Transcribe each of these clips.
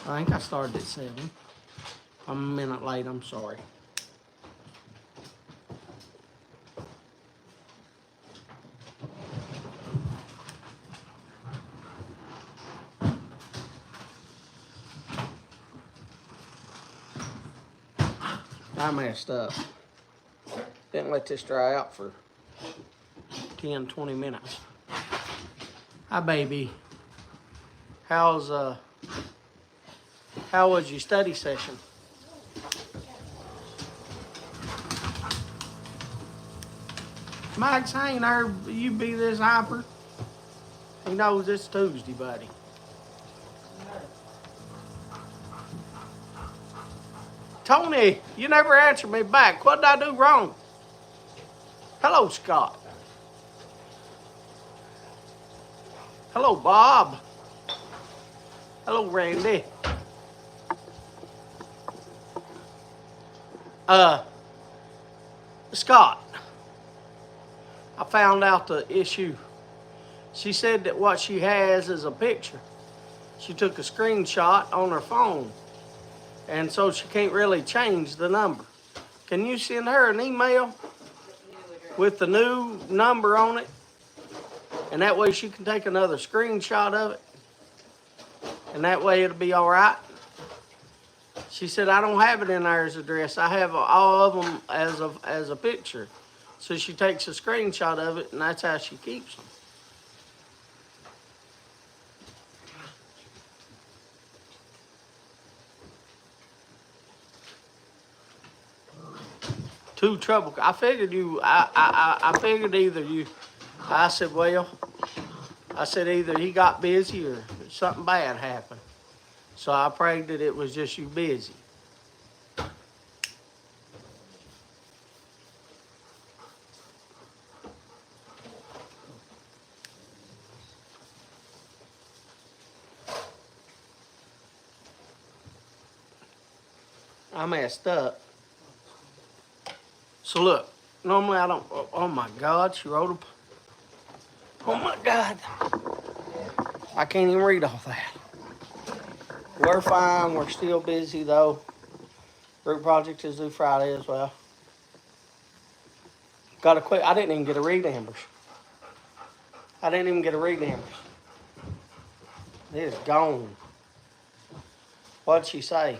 I think I started at 7. I'm a minute late, I'm sorry. I messed up. Didn't let this dry out for 10, 20 minutes. Hi, baby. How was your study session? Max ain't there. You be this hyper. He knows it's Tuesday, buddy. Tony, you never answered me back. What did I do wrong? Hello, Scott. Hello, Bob. Hello, Randy. Scott, I found out the issue. She said that what she has is a picture. She took a screenshot on her phone, and so she can't really change the number. Can you send her an email with the new number on it? And that way she can take another screenshot of it. And that way it'll be all right. She said, I don't have it in there as address. I have all of them as a picture. So she takes a screenshot of it, and that's how she keeps them. Too trouble. I figured I figured either you. I said, well, either he got busy or something bad happened. So I prayed that it was just you busy. I messed up. So look, normally I don't, oh my God, she wrote a, oh my God. I can't even read all that. We're fine, we're still busy though. Group project is due Friday as well. Gotta quit, I didn't even get a read Amber's. It is gone. What'd she say?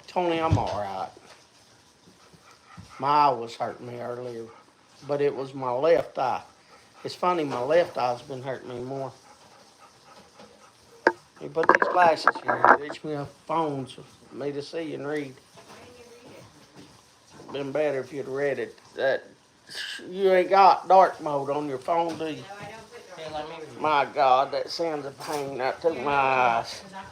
Tony, I'm all right. My eye was hurting me earlier, but it was my left eye. It's funny, my left eye's been hurting me more. You put these glasses here and reach me a phone for me to see and read. Been better if you'd read it. That you ain't got dark mode on your phone, do you? No, I don't put dark mode. My God, that sends a pain out to my eyes. I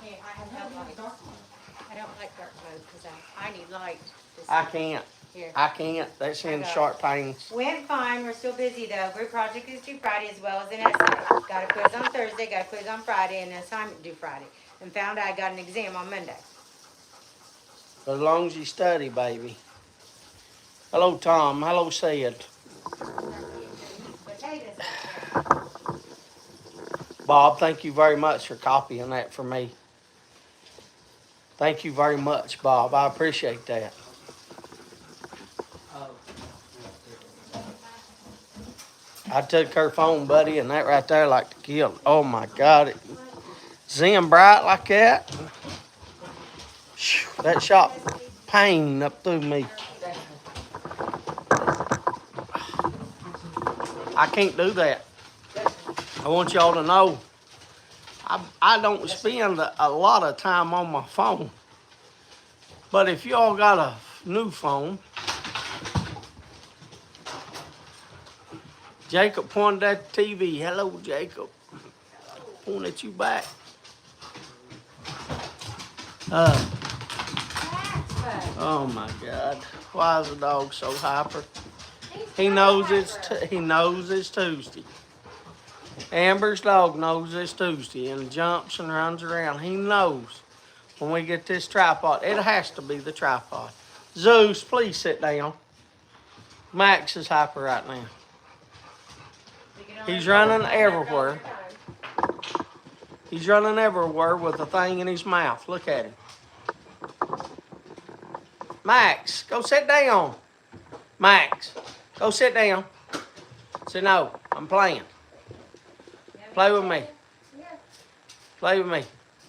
don't like dark mode because I need light. I can't. Here. I can't. That sends sharp pains. Went fine. We're still busy though. Group project is due Friday as well as an essay. Got a quiz on Thursday, got a quiz on Friday, and an assignment due Friday. And found I got an exam on Monday. As long as you study, baby. Hello, Tom. Hello, Sid. Bob, thank you very much for copying that for me. Thank you very much, Bob. I appreciate that. I took her phone, buddy, and that right there like to kill. Oh my God, it zen bright like that. Whew, that shot pain up through me. I can't do that. I want y'all to know I don't spend a lot of time on my phone. But if y'all got a new phone, Jacob pointed at the TV. Hello, Jacob. Pointing at you back. Oh my God. Why is the dog so hyper? He knows it's Tuesday. Amber's dog knows it's Tuesday and jumps and runs around. He knows when we get this tripod. It has to be the tripod. Zeus, please sit down. Max is hyper right now. He's running everywhere. He's running everywhere with a thing in his mouth. Look at him. Max, go sit down. Max, go sit down. Say no, I'm playing. Play with me. Play with me.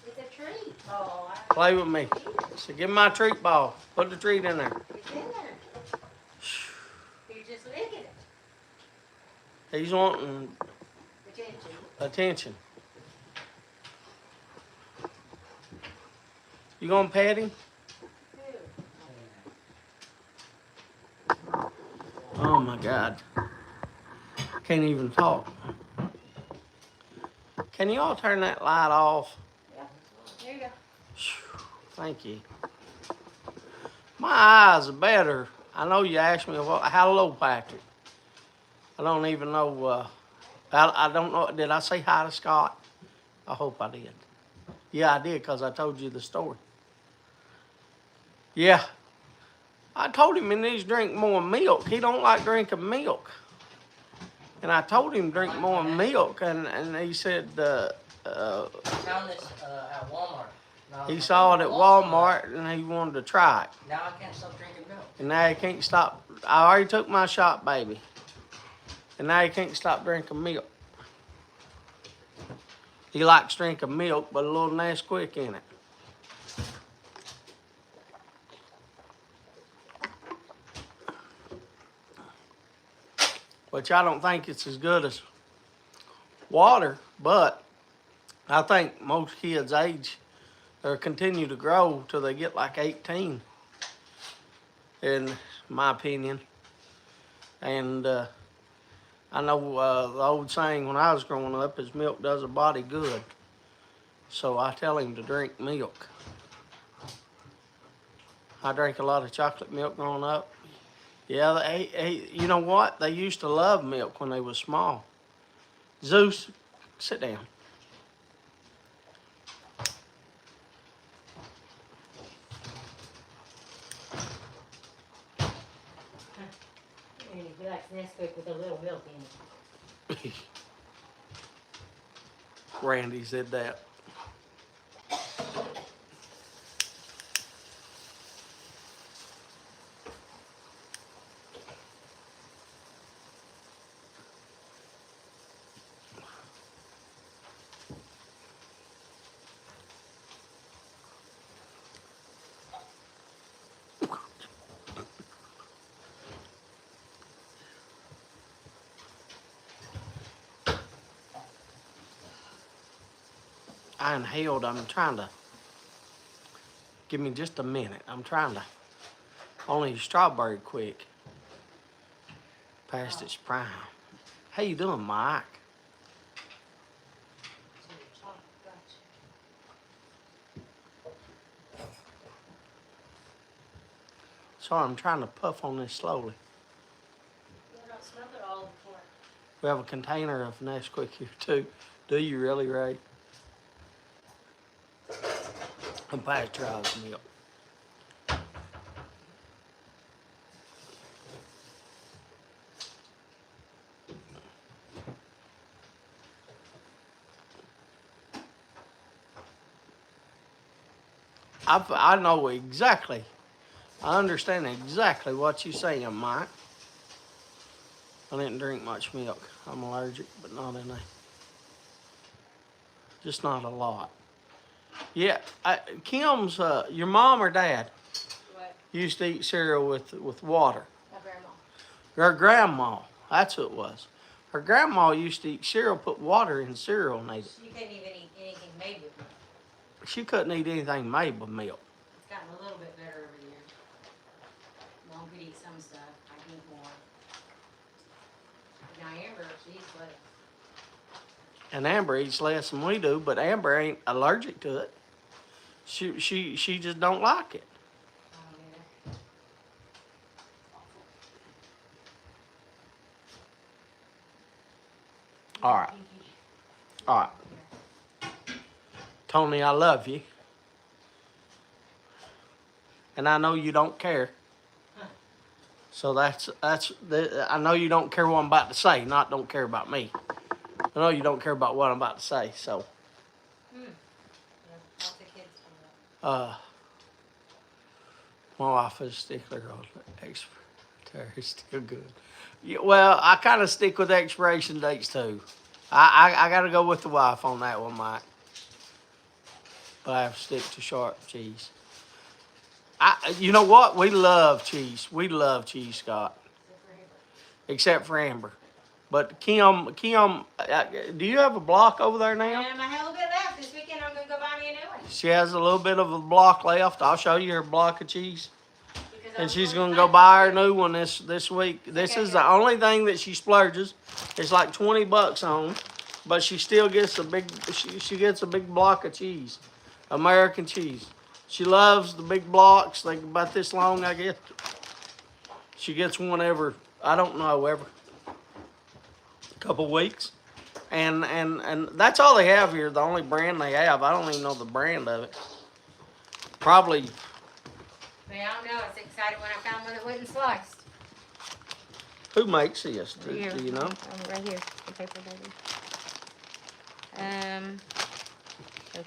It's a treat. Oh, Play with me. So give me my treat ball. Put the treat in there. it's in there. You're just licking it. He's wanting Attention. attention. You gonna pet him? Oh my God. Can't even talk. Can you all turn that light off? Yeah. There you go. Thank you. My eyes are better. I know you asked me, well, hello, Patrick. I don't even know. I don't know. Did I say hi to Scott? I hope I did. Yeah, I did because I told you the story. Yeah. I told him he needs to drink more milk. He don't like drinking milk. And I told him drink more milk, and he said I found this at Walmart. Now, he saw it at Walmart and he wanted to try it. Now I can't stop drinking milk. And now he can't stop. I already took my shot, baby. And now he can't stop drinking milk. He likes drinking milk, but a little Nesquik in it. Which I don't think it's as good as water, but I think most kids age or continue to grow till they get like 18, in my opinion. And I know the old saying when I was growing up is milk does a body good. So I tell him to drink milk. I drank a lot of chocolate milk growing up. Yeah, you know what? They used to love milk when they was small. Zeus, sit down. He likes Nesquik with a little milk in it. Randy said that. I inhaled. I'm trying to. Give me just a minute. I'm trying to. Only strawberry quick. Past its prime. How you doing, Mike? Sorry, I'm trying to puff on this slowly. You don't smell it all before. We have a container of Nesquik here too. Do you really, Ray? And pasteurized milk. I know exactly. I understand exactly what you're saying, Mike. I didn't drink much milk. I'm allergic, but not any. Just not a lot. Yeah, Kim's, your mom or dad What? used to eat cereal with water. My grandma. Her grandma, that's who it was. Her grandma used to eat cereal, put water in cereal and ate it. She couldn't even eat anything made with milk. She couldn't eat anything made with milk. It's gotten a little bit better over the years. Mom could eat some stuff. I can eat more. Now Amber, she's less. And Amber eats less than we do, but Amber ain't allergic to it. She just don't like it. I don't either. All right. All right. Tony, I love you. And I know you don't care. So I know you don't care what I'm about to say, not don't care about me. I know you don't care about what I'm about to say, so. Yeah, lots of kids coming up. My wife is a stickler on expiry. It's still good. Yeah, well, I kind of stick with expiration dates too. I got to go with the wife on that one, Mike. But I have to stick to sharp cheese. You know what? We love cheese. We love cheese, Scott. Except for Amber. But Kim, do you have a block over there now? I have a little bit left. This weekend I'm going to go buy me a new one. She has a little bit of a block left. I'll show you her block of cheese. Because And I'm she's going gonna go buy her new one this week. This Okay, is good. the only thing that she splurges. It's like $20 on, but she still gets a big. She gets a big block of cheese, American cheese. She loves the big blocks, like about this long, I guess. She gets one every, I don't know, every couple weeks, and that's all they have here. The only brand they have. I don't even know the brand of it. Probably. But I don't know. I was excited when I found one that wasn't sliced. Who makes this? Do Here. you know? Right here. The paper baby.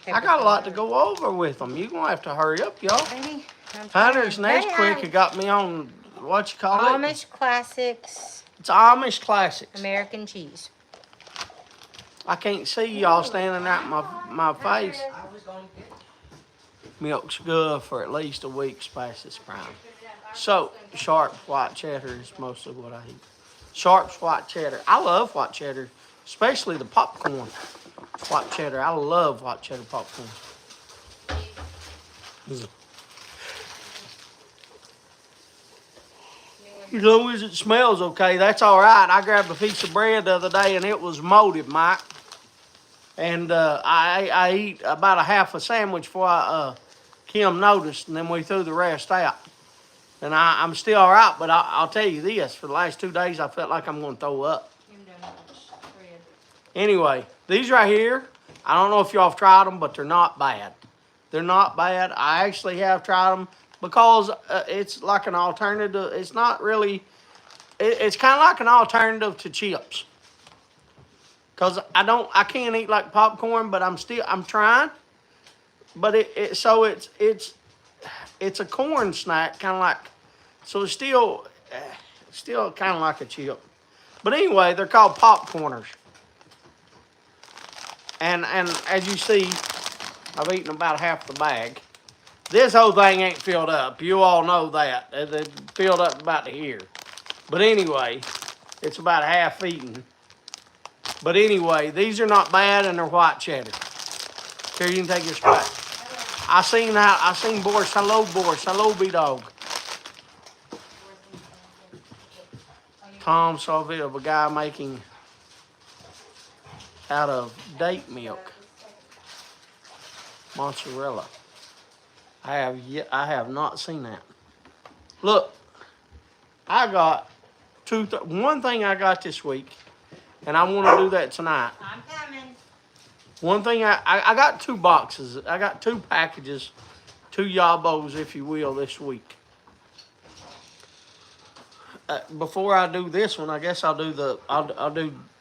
I got a lot to go over with them. You're gonna have to hurry up, y'all. Baby, Hunter's Nesquik got me on what you call it? Amish Classics It's Amish Classics. American cheese. I can't see y'all standing out my face. I was gonna get Milk's good for at least a week's past its prime. So sharp white cheddar is mostly what I eat. Sharp's white cheddar. I love white cheddar, especially the popcorn white cheddar. I love white cheddar popcorn. As long as it smells okay, that's all right. I grabbed a piece of bread the other day and it was molded, Mike. And I eat about a half a sandwich before Kim noticed, and then we threw the rest out. And I'm still all right, but I'll tell you this: for the last 2 days, I felt like I'm going to throw up. Anyway, these right here, I don't know if y'all have tried them, but they're not bad. They're not bad. I actually have tried them because it's like an alternative. It's not really. It's kind of like an alternative to chips. Cause I can't eat like popcorn, but I'm trying. But it's a corn snack, kind of like, so it's still kind of like a chip. But anyway, they're called popcorners. And as you see, I've eaten about half the bag. This whole thing ain't filled up. You all know that. It's filled up about to here. But anyway, it's about half eaten. But anyway, these are not bad and they're white cheddar. Here, you can take this back. I seen Boris. Hello, B-Dog. Tom saw a video of a guy making out of date milk mozzarella. I have not seen that. Look, I got one thing I got this week, and I want to do that tonight. I'm coming. One thing, I got 2 boxes. I got 2 packages, 2 yabos, if you will, this week. Before I do this one, I guess I'll do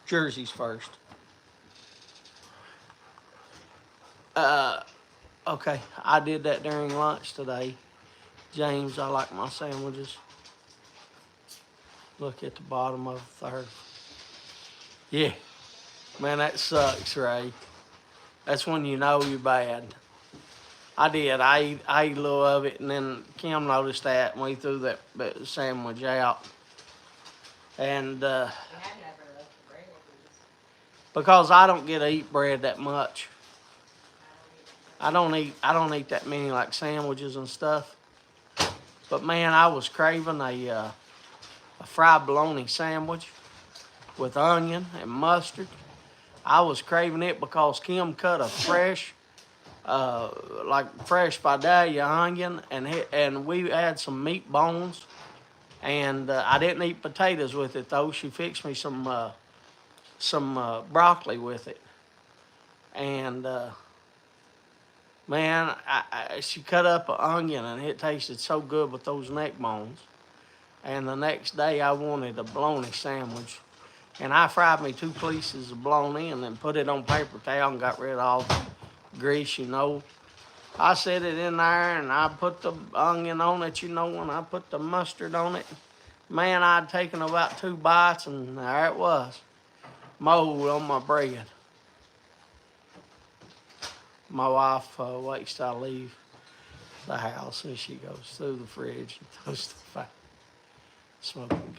jerseys first. Okay, I did that during lunch today. James, I like my sandwiches. Look at the bottom of the 3rd. Yeah, man, that sucks, Ray. That's when you know you're bad. I did. I ate a little of it, and then Kim noticed that, and we threw that sandwich out. And because I don't get to eat bread that much, I don't eat that many like sandwiches and stuff. But man, I was craving a fried bologna sandwich with onion and mustard. I was craving it because Kim cut a fresh Vidalia onion, and we had some meat bones, and I didn't eat potatoes with it though. She fixed me some broccoli with it, and man, she cut up an onion, and it tasted so good with those neck bones. And the next day, I wanted a bologna sandwich. And I fried me 2 pieces of bologna and then put it on paper towel and got rid of all the grease, you know. I set it in there and I put the onion on it, you know, and I put the mustard on it. Man, I'd taken about 2 bites and there it was. Mold on my bread. My wife waits till I leave the house and she goes through the fridge and throws the fire. Smoking.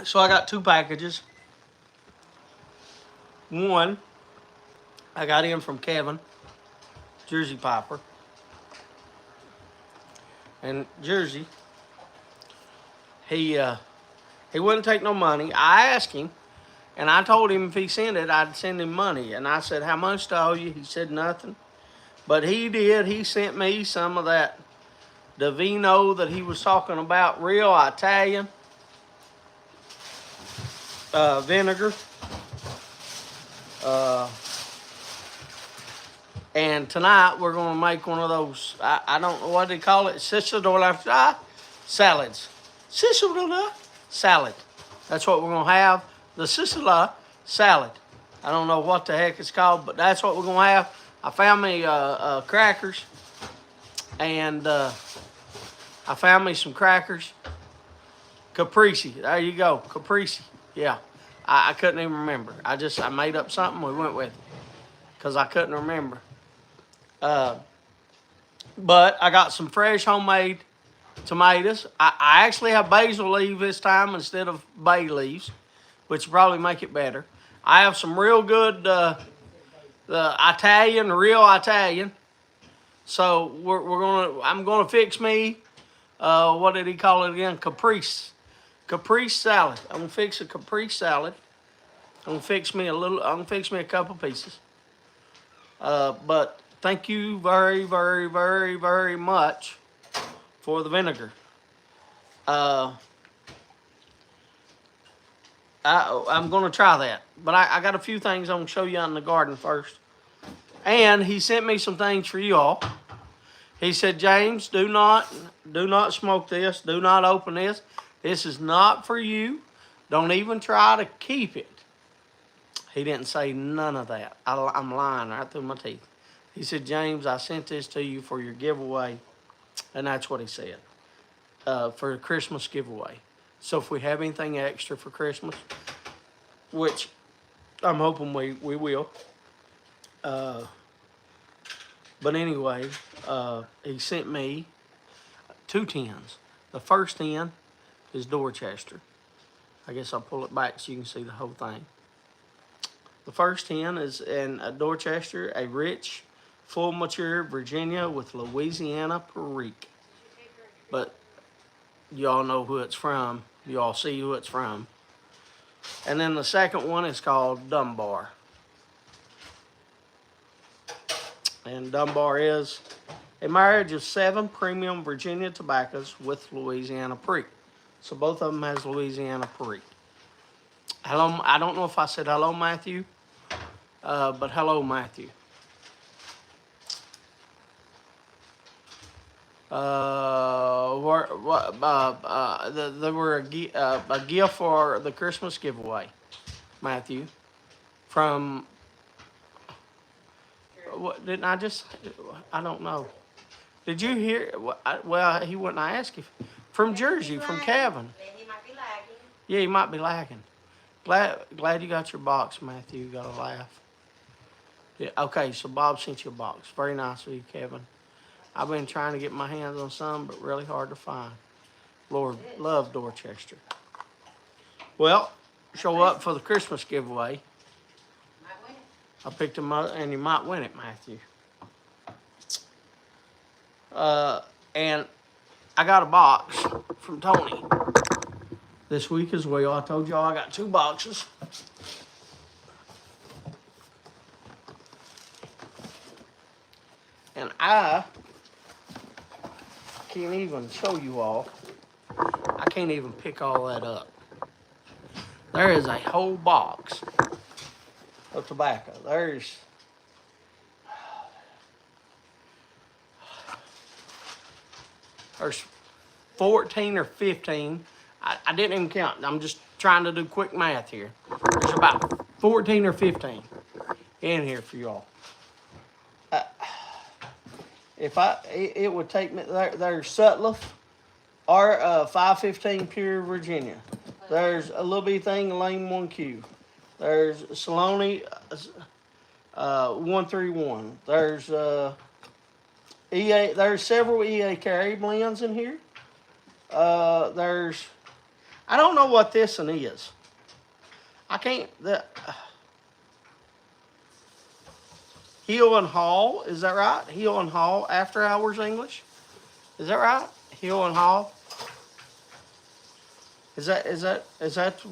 So I got 2 packages. One, I got in from Kevin, Jersey Piper. And Jersey, he wouldn't take no money. I asked him, and I told him if he sent it, I'd send him money. And I said, how much do I owe you? He said nothing. But he did. He sent me some of that Divino that he was talking about, real Italian vinegar. And tonight we're going to make one of those, I don't know what they call it, Sicilian salads. Sicilian salad. That's what we're going to have, the Sicilian salad. I don't know what the heck it's called, but that's what we're going to have. I found me crackers, and I found me some crackers. Caprese, there you go, Caprese, yeah. I couldn't even remember. I made up something, we went with it, because I couldn't remember. But I got some fresh homemade tomatoes. I actually have basil leaves this time instead of bay leaves, which will probably make it better. I have some real good the Italian, real Italian. So I'm gonna fix me what did he call it again? Caprese salad. I'm gonna fix a caprese salad. I'm gonna fix me a couple pieces. But thank you very, very, very, very much for the vinegar. I'm going to try that. But I got a few things I'm going to show you out in the garden first. And he sent me some things for you all. He said, James, do not smoke this. Do not open this. This is not for you. Don't even try to keep it. He didn't say none of that. I'm lying right through my teeth. He said, James, I sent this to you for your giveaway. And that's what he said. For a Christmas giveaway. So if we have anything extra for Christmas, which I'm hoping we will. But anyway, he sent me 2 tins. The first tin is Dorchester. I guess I'll pull it back so you can see the whole thing. The first tin is in Dorchester, a rich, full mature Virginia with Louisiana Perique. But y'all know who it's from. Y'all see who it's from. And then the second one is called Dunbar. And Dunbar is a marriage of 7 premium Virginia tobaccos with Louisiana Perique. So both of them has Louisiana Perique. Hello, I don't know if I said hello, Matthew, but hello, Matthew. There were a gift for the Christmas giveaway, Matthew, from, what, didn't I just, I don't know. Did you hear, well, he wouldn't ask you. From Jersey, from Kevin. He might be lagging. Yeah, he might be lagging. Glad you got your box, Matthew. You got to laugh. Yeah, okay, so Bob sent you a box. Very nice of you, Kevin. I've been trying to get my hands on some, but really hard to find. Lord, love Dorchester. Well, show up for the Christmas giveaway. Might win it. I picked them up, and you might win it, Matthew. And I got a box from Tony this week as well. I told y'all I got 2 boxes. And I can't even show you all. I can't even pick all that up. There is a whole box of tobacco. There's There's 14 or 15. I didn't even count. I'm just trying to do quick math here. There's about 14 or 15 in here for y'all. It would take me, there's Sutliff, or 515 Pure, Virginia. There's a little bitty thing, Lane 1Q. There's Saloni 131. There's EA. There's several EA carry blends in here. There's, I don't know what this one is. I can't. Hill and Hall, is that right? Hill and Hall, after hours English. Is that right? Hill and Hall. Is that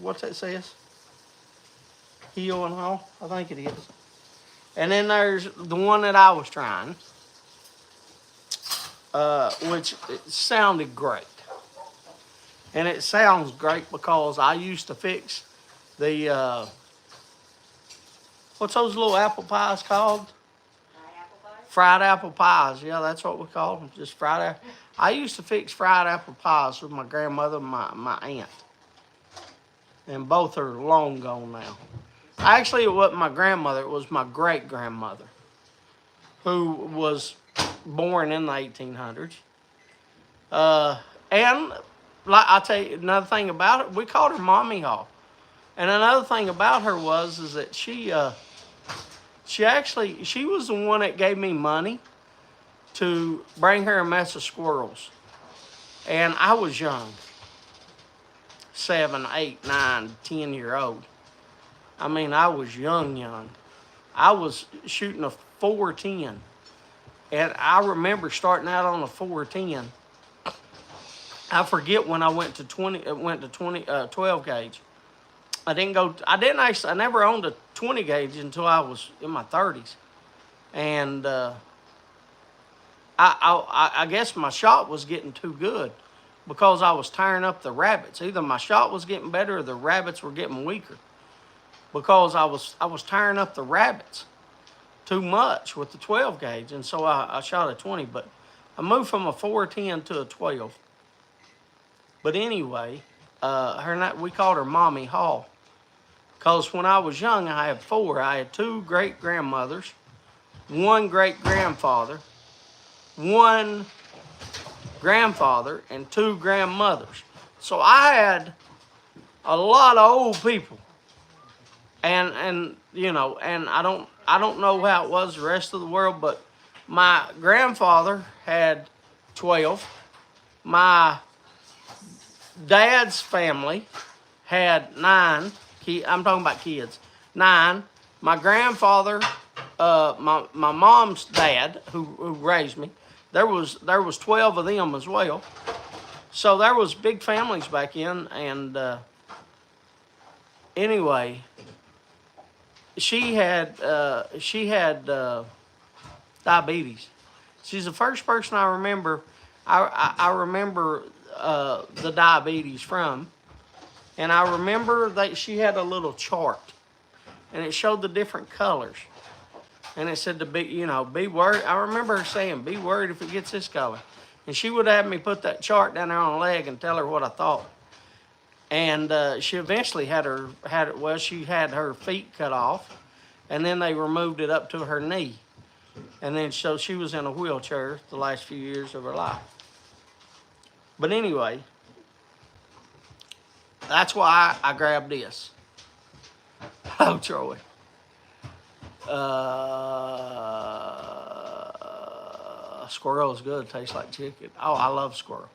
what that says? Hill and Hall? I think it is. And then there's the one that I was trying, which it sounded great. And it sounds great because I used to fix the, what's those little apple pies called? Fried apple pies. Yeah, that's what we call them, just fried apple. I used to fix fried apple pies with my grandmother and my aunt. And both are long gone now. Actually, it wasn't my grandmother, it was my great-grandmother, who was born in the 1800s. And like I'll tell you another thing about it, we called her Mommy Hall. And another thing about her is that she was the one that gave me money to bring her a mess of squirrels. And I was young, 7, 8, 9, 10-year-old. I mean, I was young. I was shooting a 410. And I remember starting out on a 410. I forget when I went to 12 gauge. I never owned a 20 gauge until I was in my 30s. And I guess my shot was getting too good because I was tearing up the rabbits. Either my shot was getting better or the rabbits were getting weaker. Because I was tearing up the rabbits too much with the 12 gauge, and so I shot a 20. But I moved from a 410 to a 12. But anyway, we called her Mommy Hall, because when I was young, I had 4. I had 2 great grandmothers, 1 great grandfather, 1 grandfather, and 2 grandmothers. So I had a lot of old people. And you know, and I don't know how it was the rest of the world, but my grandfather had 12. My dad's family had 9. I'm talking about kids. 9. My grandfather, my mom's dad, who raised me, there was 12 of them as well. So there was big families back in, and anyway. She had diabetes. She's the first person I remember. I remember the diabetes from, and I remember that she had a little chart, and it showed the different colors, and it said to be worried. I remember her saying, "Be worried if it gets this color," and she would have me put that chart down there on her leg and tell her what I thought. And she eventually she had her feet cut off, and then they removed it up to her knee. And then so she was in a wheelchair the last few years of her life. But anyway, that's why I grabbed this. Oh, Troy. Squirrel is good. Tastes like chicken. Oh, I love squirrel.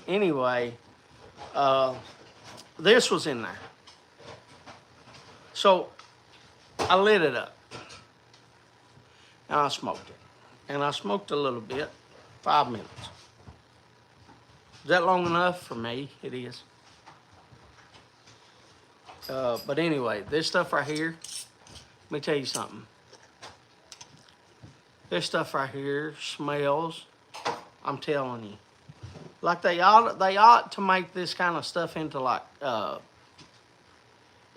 Anyway, this was in there. So I lit it up. And I smoked it. And I smoked a little bit, 5 minutes. Is that long enough? For me, it is. But anyway, this stuff right here, let me tell you something. This stuff right here smells, I'm telling you. Like they ought to make this kind of stuff into like,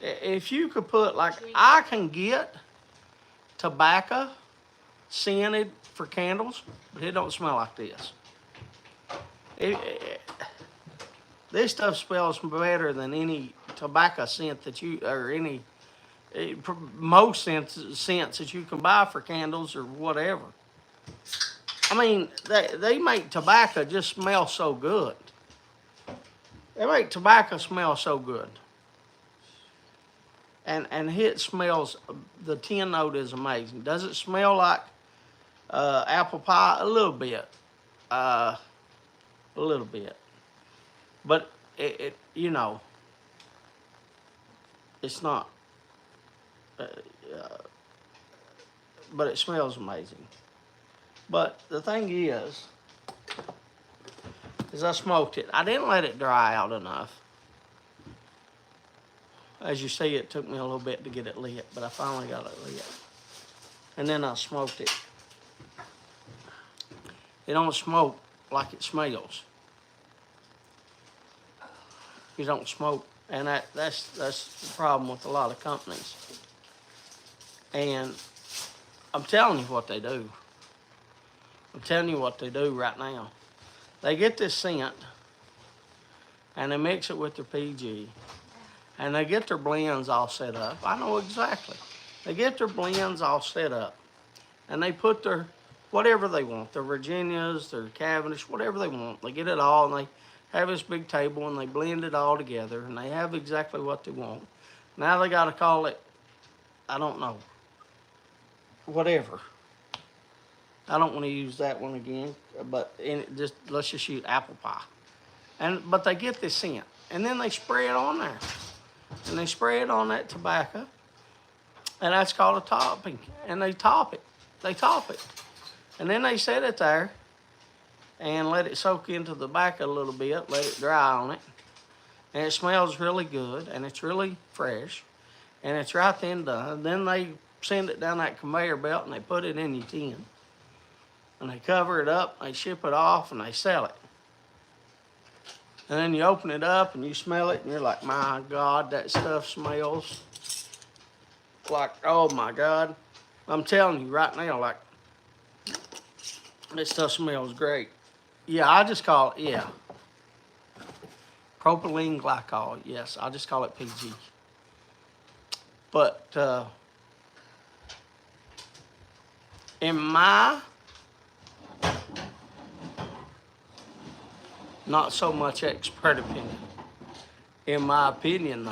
if you could put, like, I can get tobacco scented for candles, but it don't smell like this. This stuff smells better than any tobacco scent that you, or any, most scents that you can buy for candles or whatever. I mean, they make tobacco just smell so good. They make tobacco smell so good. And it smells, the tin note is amazing. Does it smell like apple pie? A little bit. A little bit. But it you know, it's not, but it smells amazing. But the thing is I smoked it. I didn't let it dry out enough. As you see, it took me a little bit to get it lit, but I finally got it lit. And then I smoked it. It don't smoke like it smells. You don't smoke, and that's the problem with a lot of companies. And I'm telling you what they do. I'm telling you what they do right now. They get this scent, and they mix it with their PG, and they get their blends all set up. I know exactly. They get their blends all set up, and they put their whatever they want, their Virginias, their Cavendish, whatever they want. They get it all, and they have this big table, and they blend it all together, and they have exactly what they want. Now they got to call it, I don't know, whatever. I don't want to use that one again, but let's just use apple pie. But they get this scent, and then they spray it on there, and they spray it on that tobacco, and that's called a topping. And they top it, and then they set it there, and let it soak into the tobacco a little bit, let it dry on it, and it smells really good, and it's really fresh, and it's right then done. Then they send it down that conveyor belt, and they put it in your tin. And they cover it up, they ship it off, and they sell it. And then you open it up, and you smell it, and you're like, my God, that stuff smells like, oh my God. I'm telling you right now, like, this stuff smells great. Yeah, I just call it, yeah. Propylene glycol, yes, I just call it PG. But in my not so much expert opinion. In my opinion,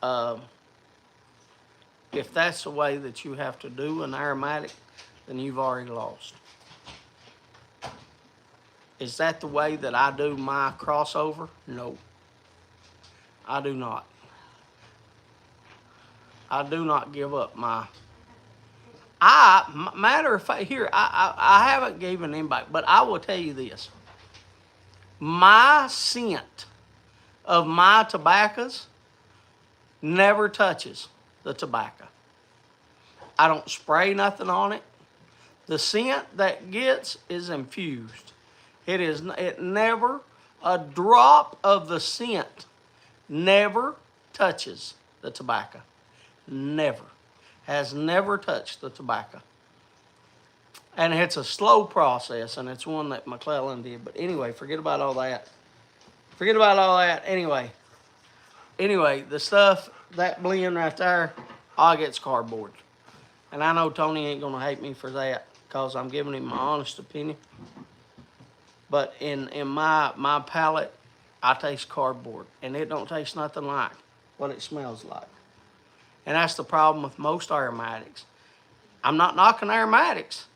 though, if that's the way that you have to do an aromatic, then you've already lost. Is that the way that I do my crossover? No. I do not. I do not give up my... matter of fact, here, I haven't given anybody, but I will tell you this. My scent of my tobaccos never touches the tobacco. I don't spray nothing on it. The scent that gets is infused. It never, a drop of the scent never touches the tobacco. Never. Has never touched the tobacco. And it's a slow process, and it's one that McClellan did. But anyway, forget about all that. Forget about all that. Anyway, the stuff, that blend right there, all gets cardboard. And I know Tony ain't going to hate me for that, because I'm giving him my honest opinion. But in my palate, I taste cardboard, and it don't taste nothing like what it smells like. And that's the problem with most aromatics. I'm not knocking aromatics.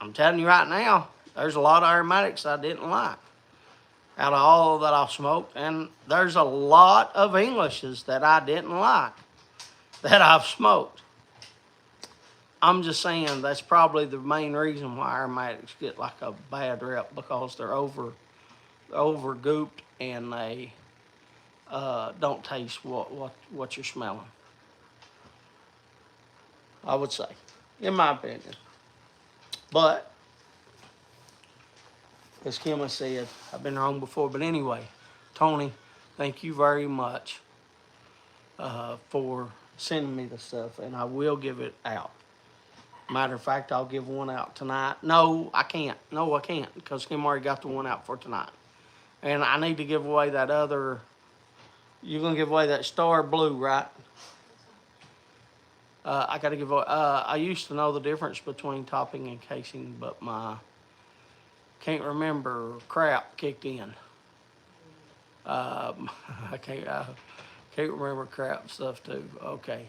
I'm telling you right now, there's a lot of aromatics I didn't like out of all that I've smoked. And there's a lot of Englishes that I didn't like that I've smoked. I'm just saying that's probably the main reason why aromatics get like a bad rep, because they're over gooped, and they don't taste what you're smelling. I would say, in my opinion. But, as Kim has said, I've been wrong before. But anyway, Tony, thank you very much for sending me the stuff, and I will give it out. Matter of fact, I'll give one out tonight. No, I can't. No, I can't, because Kim already got the one out for tonight. And I need to give away that other. You're gonna give away that Star Blue, right? I gotta give away. I used to know the difference between topping and casing, but my can't remember crap kicked in. I can't remember crap stuff too. Okay.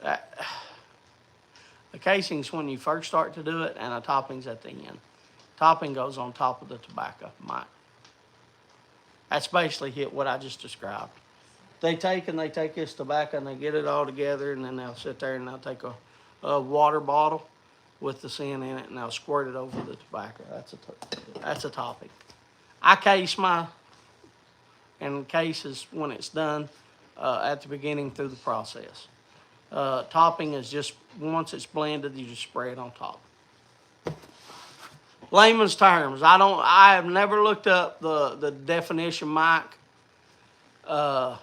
That, the casing's when you first start to do it, and a topping's at the end. Topping goes on top of the tobacco, Mike. That's basically what I just described. They take this tobacco and they get it all together, and then they'll sit there and they'll take a water bottle with the sin in it, and they'll squirt it over the tobacco. That's a topping. I case and case is when it's done at the beginning through the process. Topping is just once it's blended, you just spray it on top. Layman's terms. I have never looked up the definition, Mike. I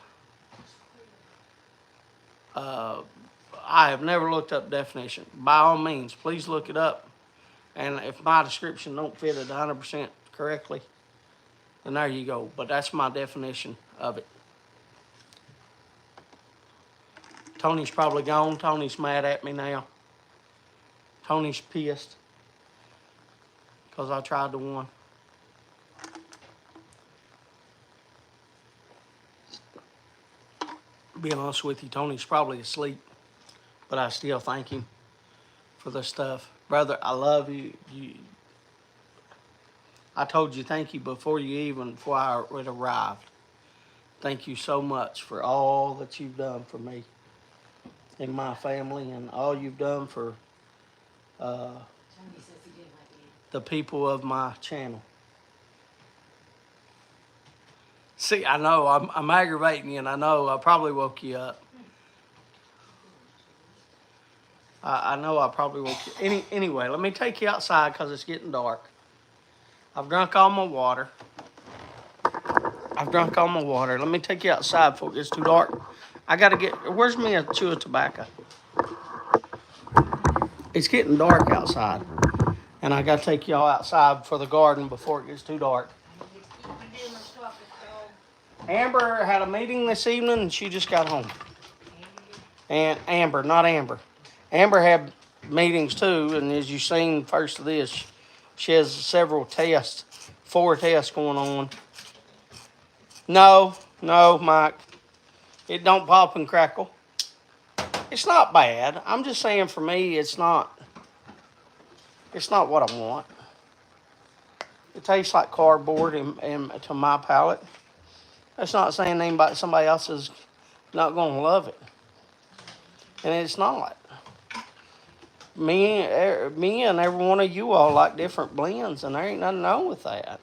have never looked up definition. By all means, please look it up. And if my description don't fit it 100% correctly, then there you go. But that's my definition of it. Tony's probably gone. Tony's mad at me now. Tony's pissed because I tried the one. Being honest with you, Tony's probably asleep, but I still thank him for the stuff. Brother, I love you. I told you thank you before I arrived. Thank you so much for all that you've done for me and my family, and all you've done for the people of my channel. See, I know I'm aggravating you, and I know I probably woke you up. I know I probably woke you. Anyway, let me take you outside because it's getting dark. I've drunk all my water. Let me take you outside before it gets too dark. I gotta where's me a chew of tobacco? It's getting dark outside, and I gotta take y'all outside for the garden before it gets too dark. Amber had a meeting this evening, and she just got home. And Amber, not Amber. Amber had meetings too, and as you've seen first of this, she has several tests, 4 tests going on. No, Mike. It don't pop and crackle. It's not bad. I'm just saying for me, it's not what I want. It tastes like cardboard and to my palate. That's not saying somebody else is not going to love it. And it's not. Me and every one of you all like different blends, and there ain't nothing wrong with that.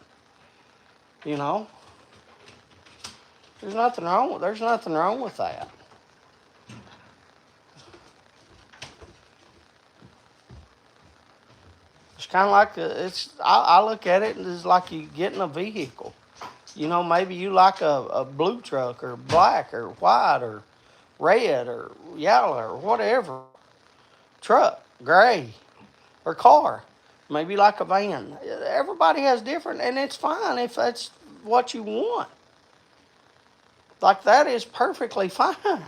You know? There's nothing wrong with that. It's kind of like I look at it as like you getting a vehicle. You know, maybe you like a blue truck or black or white or red or yellow or whatever. Truck, gray, or car. Maybe like a van. Everybody has different, and it's fine if that's what you want. Like, that is perfectly fine.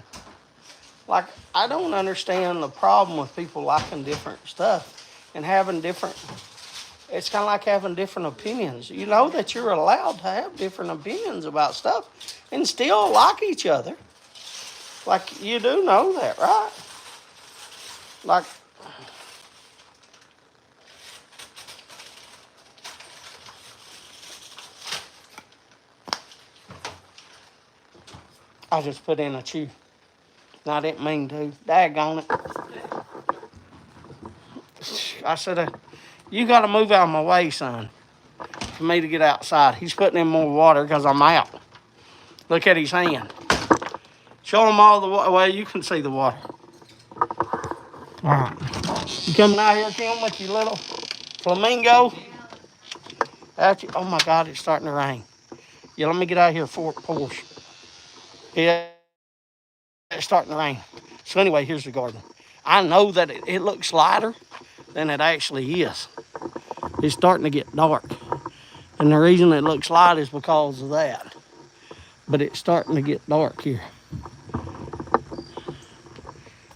Like, I don't understand the problem with people liking different stuff and having different. It's kind of like having different opinions. You know that you're allowed to have different opinions about stuff and still like each other. Like, you do know that, right? Like, I just put in a chew. No, I didn't mean to. Daggone it. I said, you got to move out of my way, son, for me to get outside. He's putting in more water because I'm out. Look at his hand. Show him all the water. Well, you can see the water. All right. You coming out here, Kim, with your little flamingo? Oh, my God, it's starting to rain. Yeah, let me get out here before it pours. Yeah. it's starting to rain. So anyway, here's the garden. I know that it looks lighter than it actually is. It's starting to get dark. And the reason it looks light is because of that. But it's starting to get dark here.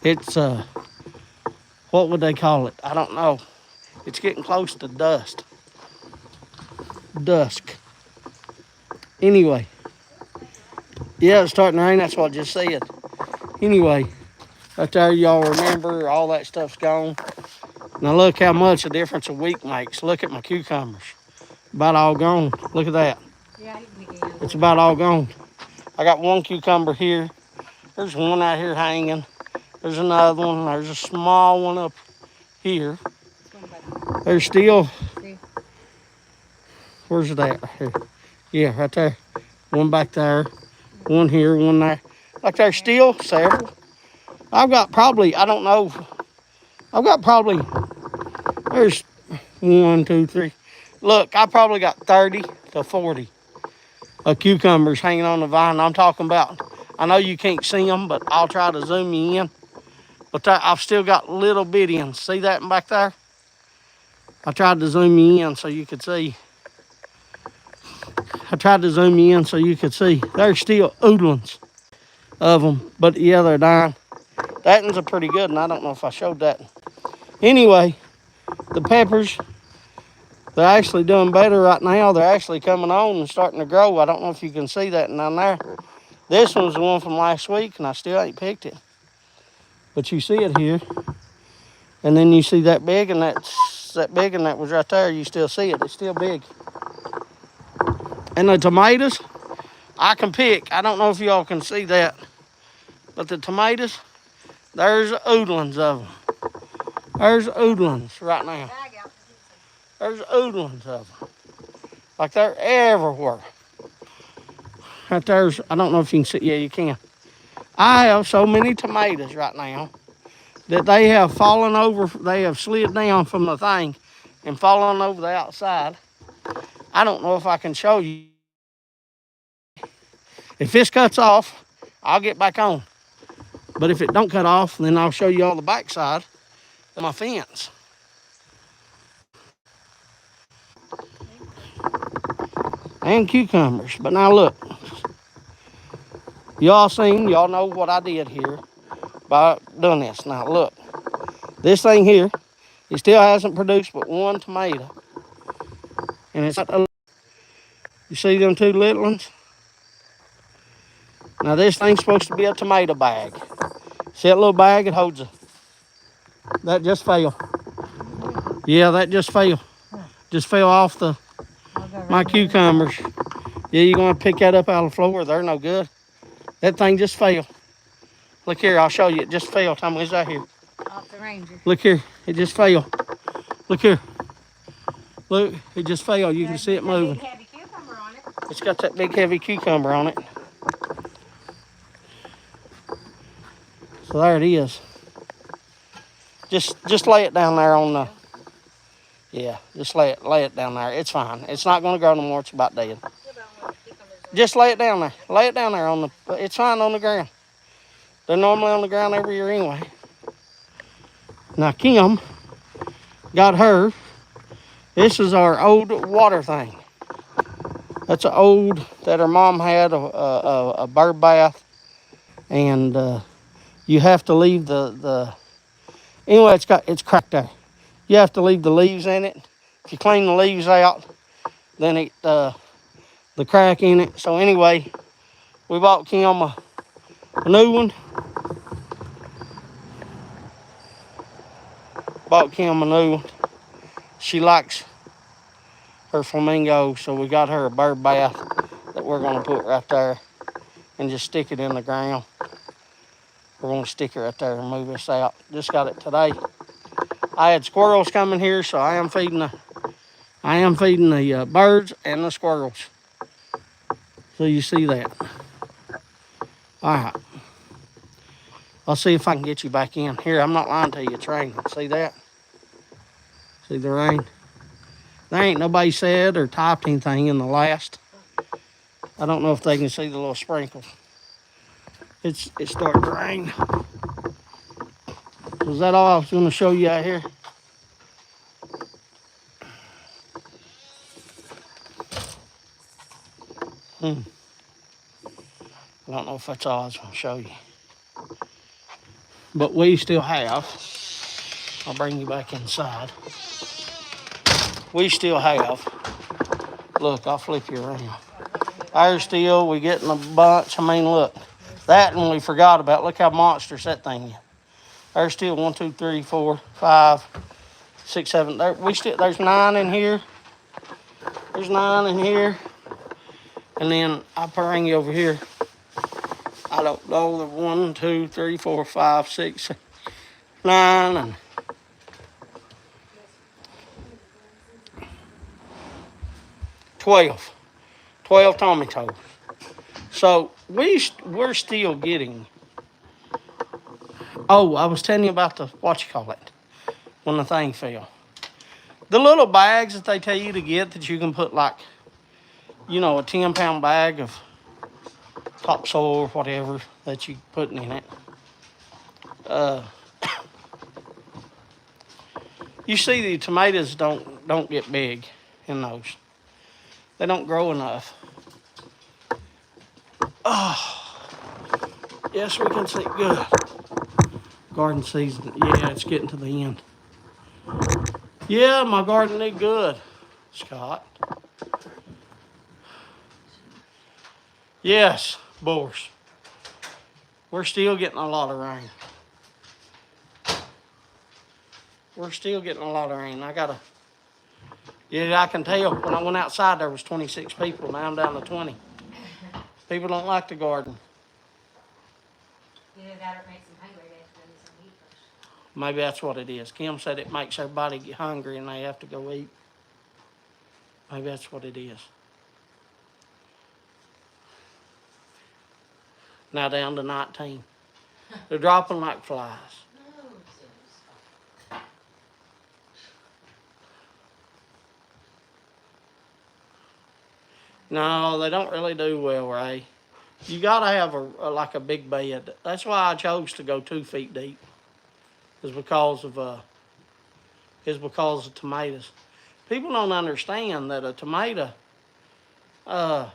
It's, what would they call it? I don't know. It's getting close to dusk. Anyway. Yeah, it's starting to rain. That's what I just said. Anyway, right there, y'all remember all that stuff's gone. Now look how much a difference a week makes. Look at my cucumbers. About all gone. Look at that. Yeah, you can It's about all gone. I got one cucumber here. There's one out here hanging. There's another one. There's a small one up here. There's still, where's it at? Right here. Yeah, right there. One back there. One here, one there. Like there's still several. I've got probably, I don't know. I've got probably, there's 1, 2, 3. Look, I probably got 30 to 40 cucumbers hanging on the vine. I'm talking about, I know you can't see them, but I'll try to zoom you in. But I've still got little bitty ones. See that back there? I tried to zoom you in so you could see. There's still oodlings of them, but yeah, they're dying. That one's a pretty good one. I don't know if I showed that. Anyway, the peppers, they're actually doing better right now. They're actually coming on and starting to grow. I don't know if you can see that down there. This one's the one from last week, and I still ain't picked it. But you see it here. And then you see that big, and that's that big, and that was right there. You still see it. It's still big. And the tomatoes, I can pick. I don't know if y'all can see that. But the tomatoes, there's oodlings of them. There's oodlings right now. There's oodlings of them. Like they're everywhere. Right there's, I don't know if you can see. Yeah, you can. I have so many tomatoes right now that they have fallen over. They have slid down from the thing and fallen over the outside. I don't know if I can show you. If this cuts off, I'll get back on. But if it don't cut off, then I'll show you all the backside of my fence. And cucumbers. But now look. Y'all know what I did here by doing this. Now look. This thing here, it still hasn't produced but one tomato. And it's, you see them two little ones? Now this thing's supposed to be a tomato bag. See that little bag? It holds a, that just fell. Yeah, that just fell. Just fell off my cucumbers. Yeah, you're gonna pick that up out of the floor. They're no good. That thing just fell. Look here, I'll show you. It just fell. Tell me, is that here? Off the Ranger. Look here, it just fell. Look here. Look, it just fell. You can see it moving. Big heavy cucumber on it. It's got that big heavy cucumber on it. So there it is. Just lay it down there on the, yeah, just lay it down there. It's fine. It's not gonna grow no more. It's about dead. Just lay it down there. Lay it down there on the, it's fine on the ground. They're normally on the ground every year anyway. Now Kim got her, this is our old water thing. That's an old, that her mom had, a bird bath. And you have to leave anyway, it's cracked there. You have to leave the leaves in it. If you clean the leaves out, then it, the crack in it. So anyway, we bought Kim a new one. Bought Kim a new one. She likes her flamingos, so we got her a bird bath that we're gonna put right there and just stick it in the ground. We're gonna stick it right there and move this out. Just got it today. I had squirrels coming here, so I am feeding the birds and the squirrels. So you see that. All right. I'll see if I can get you back in. Here, I'm not lying to you, it's raining. See that? See the rain? There ain't nobody said or typed anything in the last. I don't know if they can see the little sprinkles. It's starting to rain. Was that all I was going to show you out here? I don't know if that's all I was going to show you. But we still have. I'll bring you back inside. We still have. Look, I'll flip you around. There's still, we getting a bunch. I mean, look. That one we forgot about. Look how monstrous that thing is. There's still 1, 2, 3, 4, 5, 6, 7. There's 9 in here. There's 9 in here. And then I'll bring you over here. I don't know, the 1, 2, 3, 4, 5, 6, 9, and 12. 12 Tommy toes. So we're still getting. Oh, I was telling you about the when the thing fell. The little bags that they tell you to get that you can put like, a 10-pound bag of topsoil or whatever that you putting in it. You see the tomatoes don't get big in those. They don't grow enough. Oh, yes, we can see good. Garden season, yeah, it's getting to the end. Yeah, my garden did good, Scott. Yes, Boris. We're still getting a lot of rain. We're still getting a lot of rain. I can tell. When I went outside, there was 26 people. Now I'm down to 20. People don't like the garden. Either that or it makes them hungry. They have to go get some meat first. Maybe that's what it is. Kim said it makes everybody get hungry and they have to go eat. Maybe that's what it is. Now down to 19. They're dropping like flies. No, they don't really do well, Ray. You gotta have a big bed. That's why I chose to go 2 feet deep. Is because of tomatoes. People don't understand that a tomato, the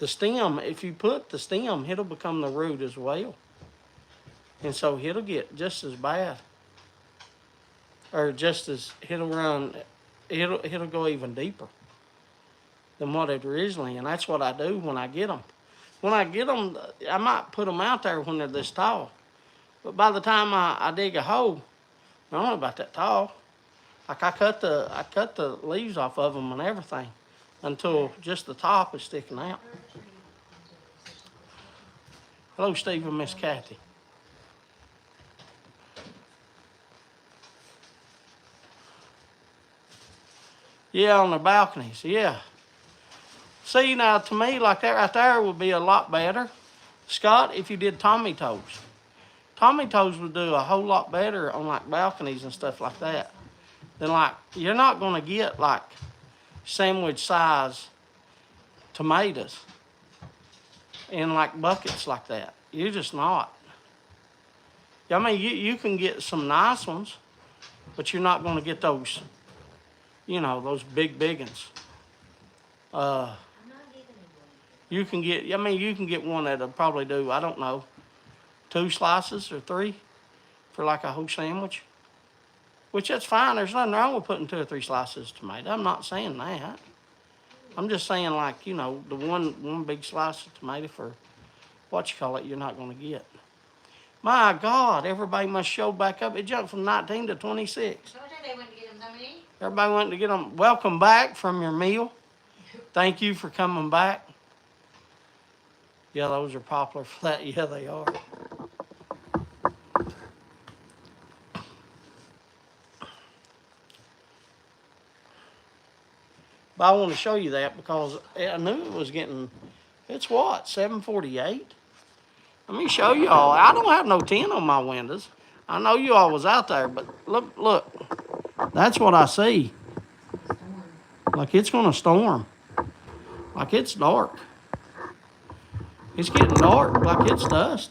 stem. If you put the stem, it'll become the root as well, and so it'll get just as bad, or just as it'll go even deeper than what it originally. And that's what I do when I get them. When I get them, I might put them out there when they're this tall. But by the time I dig a hole, they're only about that tall. Like I cut the leaves off of them and everything until just the top is sticking out. Hello, Steve and Miss Kathy. Yeah, on the balconies, yeah. See, now to me, like that right there would be a lot better, Scott, if you did Tommy toes. Tommy toes would do a whole lot better on like balconies and stuff like that. Then like, you're not gonna get like sandwich size tomatoes in like buckets like that. You're just not. I mean, you can get some nice ones, but you're not gonna get those, those big ones. You can get one that'll probably do, I don't know, 2 slices or 3 for like a whole sandwich. Which that's fine. There's nothing wrong with putting 2 or 3 slices of tomato. I'm not saying that. I'm just saying like, the one big slice of tomato for you're not going to get. My God, everybody must show back up. It jumped from 19 to 26. So they went to get them, Dominique? Everybody went to get them. Welcome back from your meal. Thank you for coming back. Yeah, those are popular for that. Yeah, they are. But I want to show you that because I knew it was getting, it's what, 7:48? Let me show you all. I don't have no tin on my windows. I know you all was out there, but look. That's what I see. Like it's going to storm. Like it's dark. It's getting dark, like it's dusk.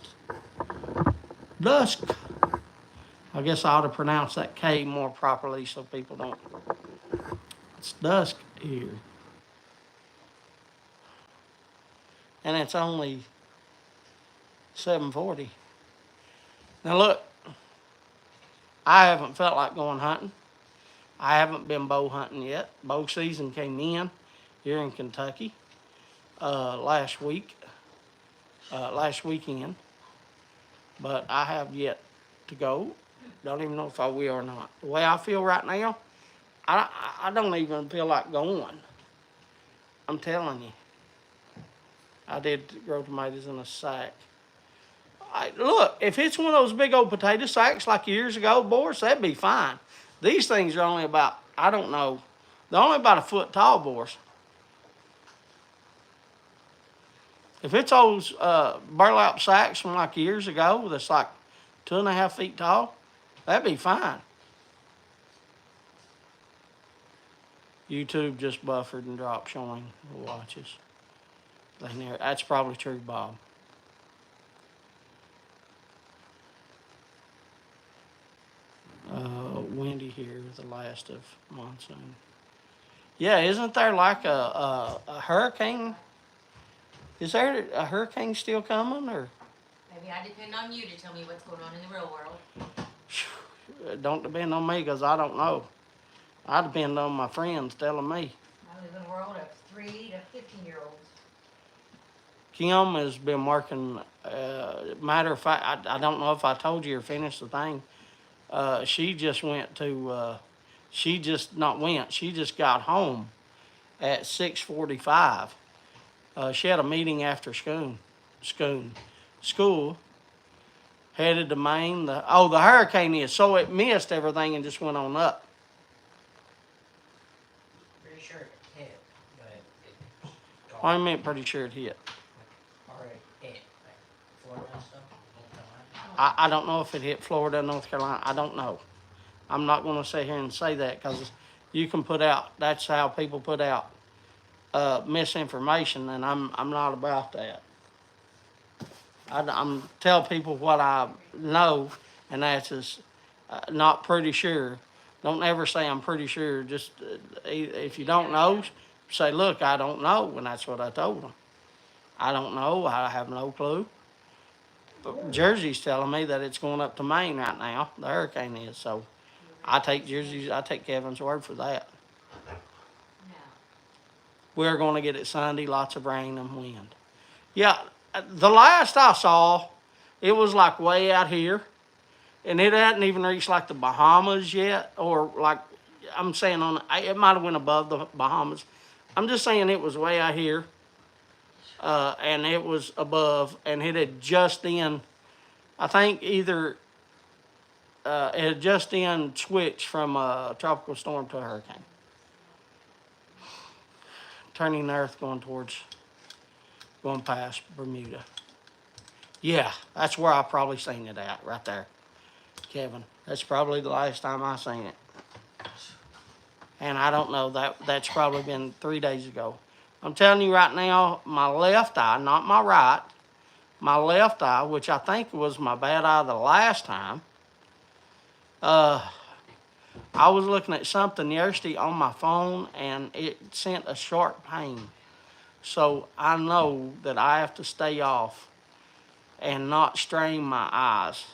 I guess I ought to pronounce that K more properly so people don't. It's dusk here. And it's only 7:40. Now look, I haven't felt like going hunting. I haven't been bow hunting yet. Bow season came in here in Kentucky last weekend, but I have yet to go. Don't even know if I will or not. The way I feel right now, I don't even feel like going. I'm telling you. I did grow tomatoes in a sack. Look, if it's one of those big old potato sacks like years ago, Boris, that'd be fine. These things are only about, I don't know, they're only about a foot tall, Boris. If it's those burlap sacks from like years ago that's like 2.5 feet tall, that'd be fine. YouTube just buffered and dropped showing the watches. That's probably true, Bob. Windy here, the last of monsoon. Yeah, isn't there like a hurricane? Is there a hurricane still coming, or? Maybe I depend on you to tell me what's going on in the real world. It don't depend on me because I don't know. I depend on my friends telling me. I live in a world of 3 to 15-year-olds. Kim has been working. Matter of fact, I don't know if I told you or finished the thing. She just went to. She just not went. She just got home at 6:45. She had a meeting after school. Headed to Maine. The hurricane is so it missed everything and just went on up. Pretty sure it hit, but it I meant pretty sure it hit. or it hit like Florida and stuff. I don't know if it hit Florida, North Carolina. I don't know. I'm not going to sit here and say that because you can put out. That's how people put out misinformation, and I'm not about that. I'm tell people what I know, and that's not pretty sure. Don't ever say I'm pretty sure. Just if you don't know, say, look, I don't know, and that's what I told them. I don't know. I have no clue. But Jersey's telling me that it's going up to Maine right now. The hurricane is. So I take Kevin's word for that. We're going to get it Sunday, lots of rain and wind. Yeah, the last I saw, it was like way out here. And it hadn't even reached like the Bahamas yet. Or like, I'm saying it might have went above the Bahamas. I'm just saying it was way out here. And it was above, and it had just then, I think either it had just then switched from a tropical storm to a hurricane. Turning the earth going past Bermuda. Yeah, that's where I probably seen it at, right there, Kevin. That's probably the last time I seen it. And I don't know, that's probably been 3 days ago. I'm telling you right now, my left eye, not my right, my left eye, which I think was my bad eye the last time, I was looking at something yesterday on my phone and it sent a sharp pain. So I know that I have to stay off and not strain my eyes.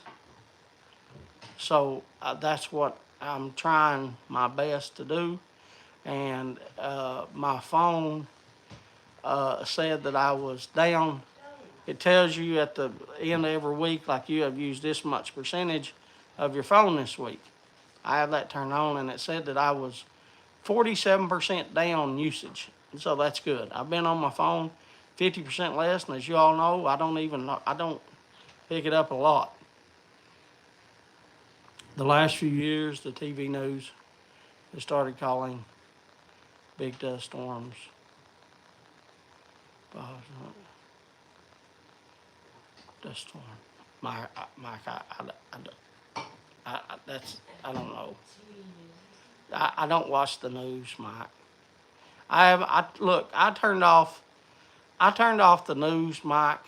So that's what I'm trying my best to do. And my phone said that I was down. It tells you at the end of every week, like you have used this much percentage of your phone this week. I have that turned on, and it said that I was 47% down usage. And so that's good. I've been on my phone 50% less, and as you all know, I don't pick it up a lot. The last few years, the TV news has started calling big dust storms. Dust storm. Mike, I don't know. I don't watch the news, Mike. I turned off the news, Mike,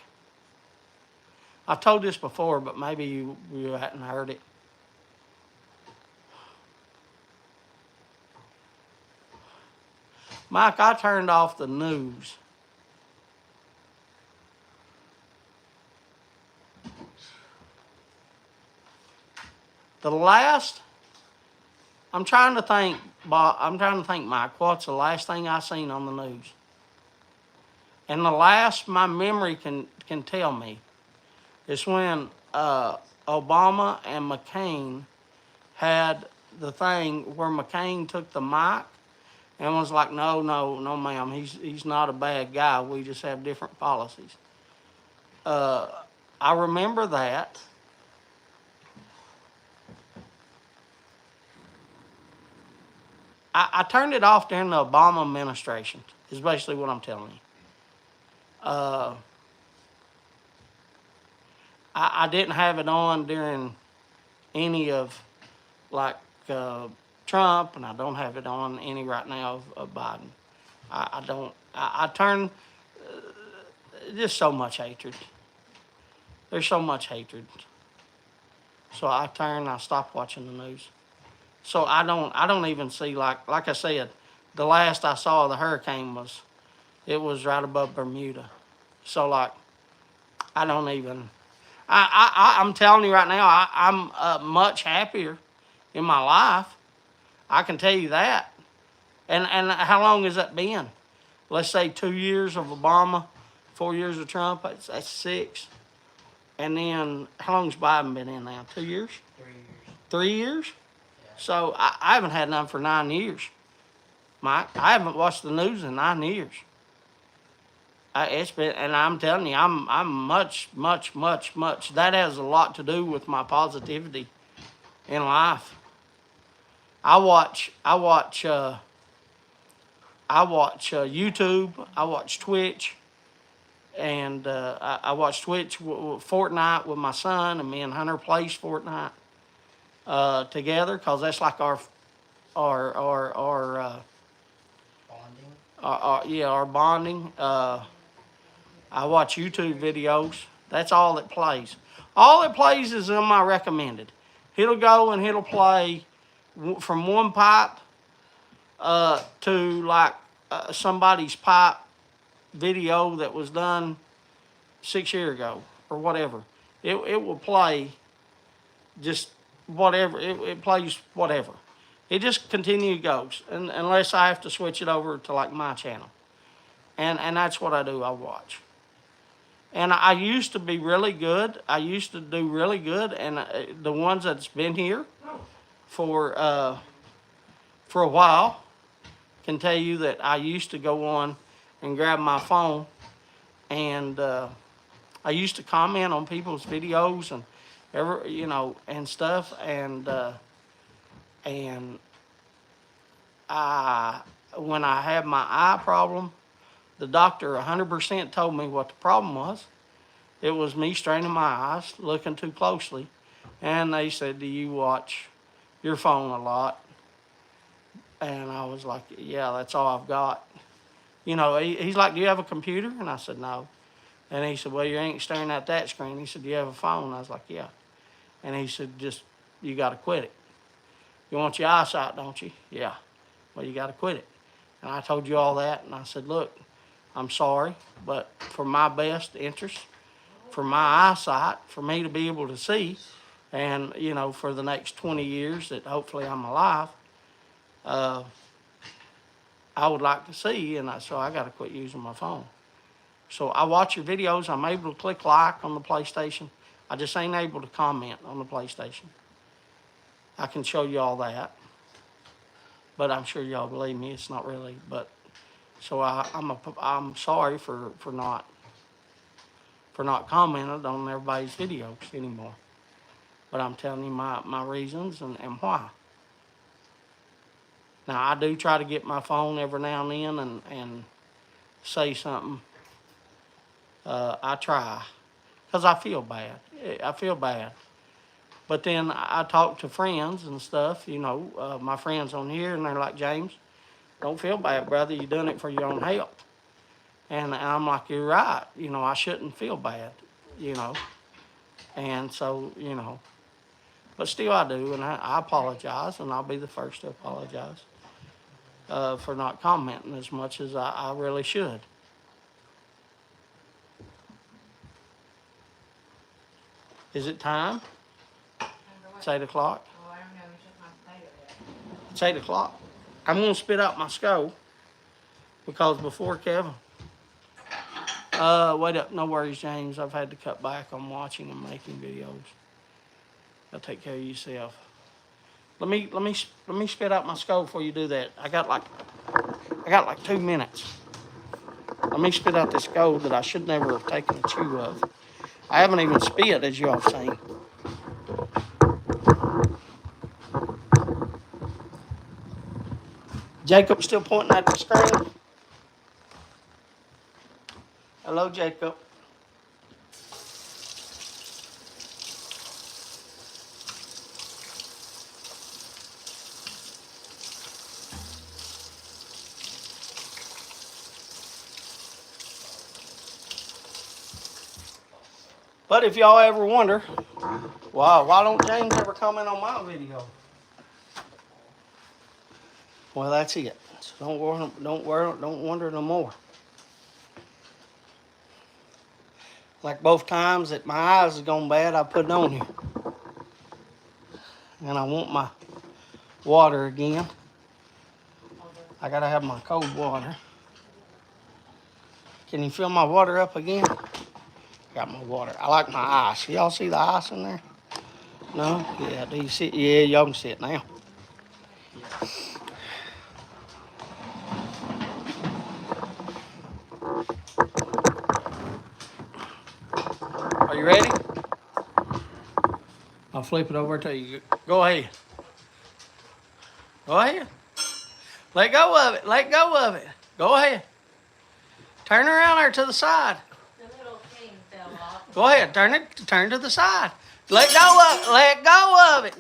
I've told this before, but maybe you hadn't heard it. Mike, I turned off the news. The last, I'm trying to think, Bob, I'm trying to think, Mike, what's the last thing I seen on the news? And the last my memory can tell me is when Obama and McCain had the thing where McCain took the mic and was like, no, ma'am, he's not a bad guy. We just have different policies. I remember that. I turned it off during the Obama administration, is basically what I'm telling you. I didn't have it on during any of, like, Trump, and I don't have it on any right now of Biden. I don't. I turn. There's so much hatred. There's so much hatred. So I stop watching the news. So I don't even see, like I said, the last I saw of the hurricane was right above Bermuda. So, like, I don't even, I'm telling you right now, I'm much happier in my life. I can tell you that. And how long has that been? Let's say 2 years of Obama, 4 years of Trump, that's 6. And then, how long's Biden been in now? 2 years? 3 years. 3 years? Yeah. So I haven't had none for 9 years. Mike, I haven't watched the news in 9 years. It's been, and I'm telling you, I'm much. That has a lot to do with my positivity in life. I watch YouTube. I watch Twitch, and I watch Twitch Fortnite with my son, and me and Hunter plays Fortnite together, cause that's like our Bonding. our bonding. I watch YouTube videos. That's all it plays. All it plays is in my recommended. It'll go and it'll play from one pipe to, like, somebody's pipe video that was done 6 years ago or whatever. It will play just whatever. It plays whatever. It just continually goes, unless I have to switch it over to, like, my channel. And that's what I do. I watch. And I used to be really good. I used to do really good. And the ones that's been here for a while can tell you that I used to go on and grab my phone, and I used to comment on people's videos and and stuff. And when I had my eye problem, the doctor 100% told me what the problem was. It was me straining my eyes, looking too closely. And they said, do you watch your phone a lot? And I was like, yeah, that's all I've got. He's like, do you have a computer? And I said, no. And he said, well, you ain't staring at that screen. He said, do you have a phone? I was like, yeah. And he said, you got to quit it. You want your eyesight, don't you? Yeah. Well, you got to quit it. And I told you all that. And I said, look, I'm sorry, but for my best interest, for my eyesight, for me to be able to see, and, for the next 20 years that hopefully I'm alive, I would like to see, so I got to quit using my phone. So I watch your videos. I'm able to click like on the PlayStation. I just ain't able to comment on the PlayStation. I can show you all that, but I'm sure y'all believe me, it's not really, but... So I'm sorry for not commenting on everybody's videos anymore. But I'm telling you my reasons and why. Now, I do try to get my phone every now and then and say something. I try, because I feel bad. But then I talk to friends and stuff, my friends on here, and they're like, James, don't feel bad, brother. You're doing it for your own health. And I'm like, you're right. I shouldn't feel bad, And so, you know, but still I do, and I apologize, and I'll be the first to apologize for not commenting as much as I really should. Is it time? It's 8 o'clock. Oh, I don't know. You took my potato yet. It's 8 o'clock. I'm going to spit out my skull because before Kevin. Wait up. No worries, James. I've had to cut back on watching and making videos. I'll take care of yourself. Let me spit out my skull before you do that. I got like 2 minutes. Let me spit out this gold that I should never have taken a chew of. I haven't even spit, as y'all seen. Jacob still pointing at the screen. Hello, Jacob. But if y'all ever wonder, why don't James ever comment on my video? Well, that's it. So don't wonder no more. Like both times that my eyes have gone bad, I put it on here. And I want my water again. I gotta have my cold water. Can you fill my water up again? Got my water. I like my ice. Y'all see the ice in there? No? Yeah, do you see it? Yeah, y'all can see it now. Are you ready? I'll flip it over to you. Go ahead. Go ahead. Let go of it. Let go of it. Go ahead. Turn around there to the side. The little thing fell off. Go ahead. Turn to the side. Let go of it. Let go of it.